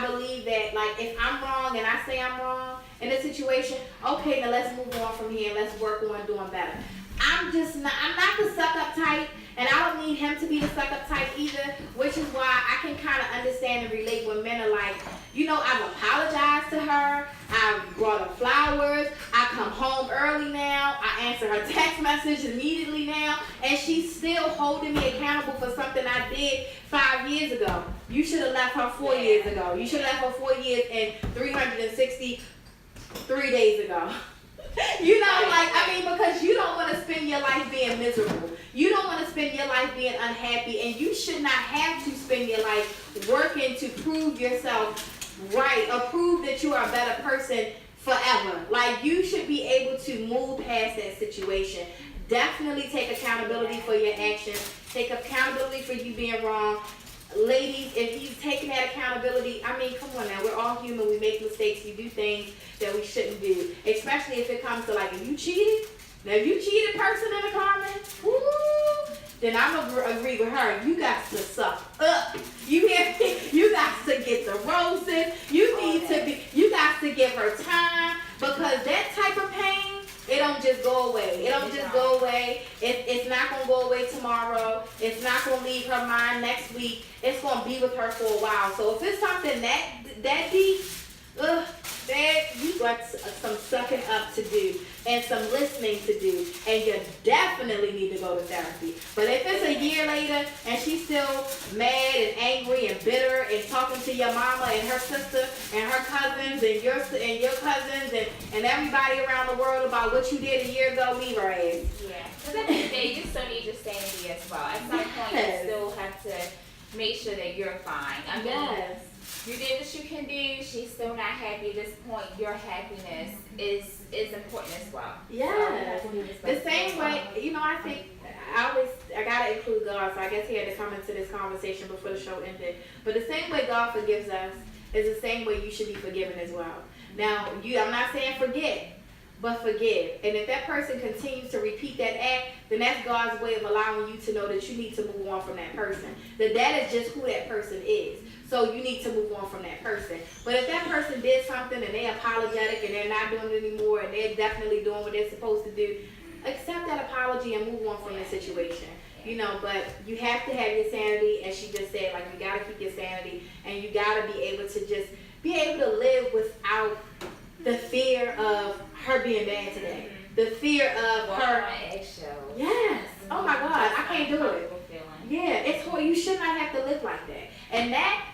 believe that, like, if I'm wrong and I say I'm wrong in a situation, okay, now let's move on from here and let's work on doing better. I'm not the suck up type, and I don't need him to be the suck up type either, which is why I can kind of understand and relate when men are like, you know, I've apologized to her, I've brought her flowers, I come home early now, I answer her text message immediately now, and she's still holding me accountable for something I did 5 years ago. You should have left her 4 years ago. You should have left her 4 years and 363 days ago. You know, like, I mean, because you don't want to spend your life being miserable. You don't want to spend your life being unhappy, and you should not have to spend your life working to prove yourself right or prove that you are a better person forever. Like, you should be able to move past that situation. Definitely take accountability for your actions. Take accountability for you being wrong. Ladies, if he's taking that accountability, I mean, come on now, we're all human, we make mistakes, we do things that we shouldn't do, especially if it comes to, like, if you cheated, now if you cheated person in the comments, woo, then I'm gonna agree with her, you got to suck up, you hear me? You got to get the roses, you got to give her time, because that type of pain, it don't just go away. It don't just go away. It's not going to go away tomorrow. It's not going to leave her mind next week. It's going to be with her for a while. So if it's something that deep, you got some sucking up to do and some listening to do. And you definitely need to go to therapy. But if it's a year later and she's still mad and angry and bitter and talking to your mama and her sister and her cousins and your cousins and everybody around the world about what you did a year ago, leave her ass. Yeah. Because at the end of the day, you still need your sanity as well. At some point, you still have to make sure that you're fine. I mean, you did what you can do. She's still not happy at this point. Your happiness is important as well. Yeah. So the same way, you know, I think I gotta include God, so I guess he had to come into this conversation before the show ended. But the same way God forgives us is the same way you should be forgiven as well. Now, I'm not saying forget, but forgive. And if that person continues to repeat that act, then that's God's way of allowing you to know that you need to move on from that person. That is just who that person is. So you need to move on from that person. But if that person did something and they're apologetic and they're not doing it anymore and they're definitely doing what they're supposed to do, accept that apology and move on from the situation. You know, but you have to have your sanity, as she just said, like, you got to keep your sanity and you got to be able to just be able to live without the fear of her being bad today. The fear of her. Eggshells. Yes. Oh my God, I can't do it. Feeling. Yeah, it's horrible. You should not have to live like that. And that,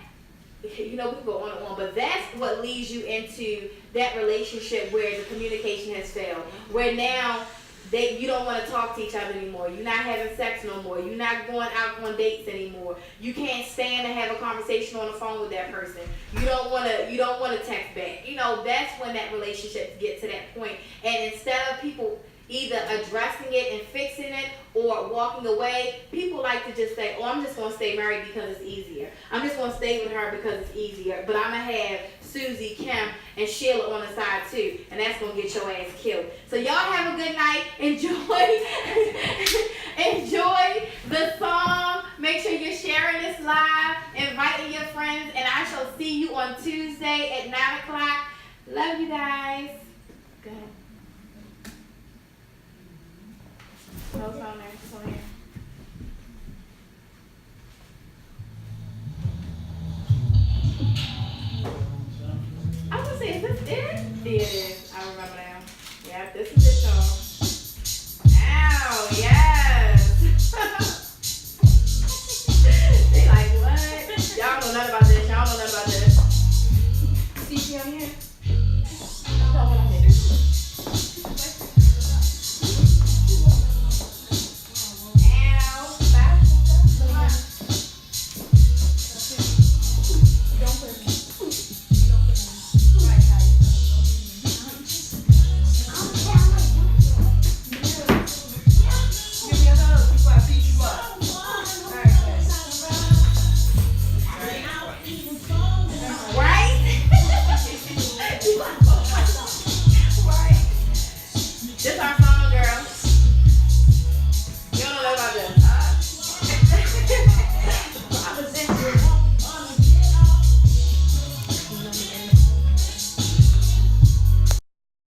you know, we can go on and on, but that's what leads you into that relationship where the communication has failed. Where now you don't want to talk to each other anymore. You're not having sex no more. You're not going out on dates anymore. You can't stand to have a conversation on the phone with that person. You don't want to text back. You know, that's when that relationship gets to that point. And instead of people either addressing it and fixing it or walking away, people like to just say, oh, I'm just going to stay married because it's easier. I'm just going to stay with her because it's easier. But I'm going to have Susie, Kim, and Sheila on the side too. And that's going to get your ass killed. So y'all have a good night. Enjoy the song. Make sure you're sharing this live, inviting your friends. And I shall see you on Tuesday at 9 o'clock. Love you guys. Go ahead. No, it's on there. It's on here. I was gonna say, is this it? Yeah, it is. I remember now. Yeah, this is it, y'all. Ow, yes. They like, what? Y'all know nothing about this. Y'all know nothing about this. See on here? That's what I did. This our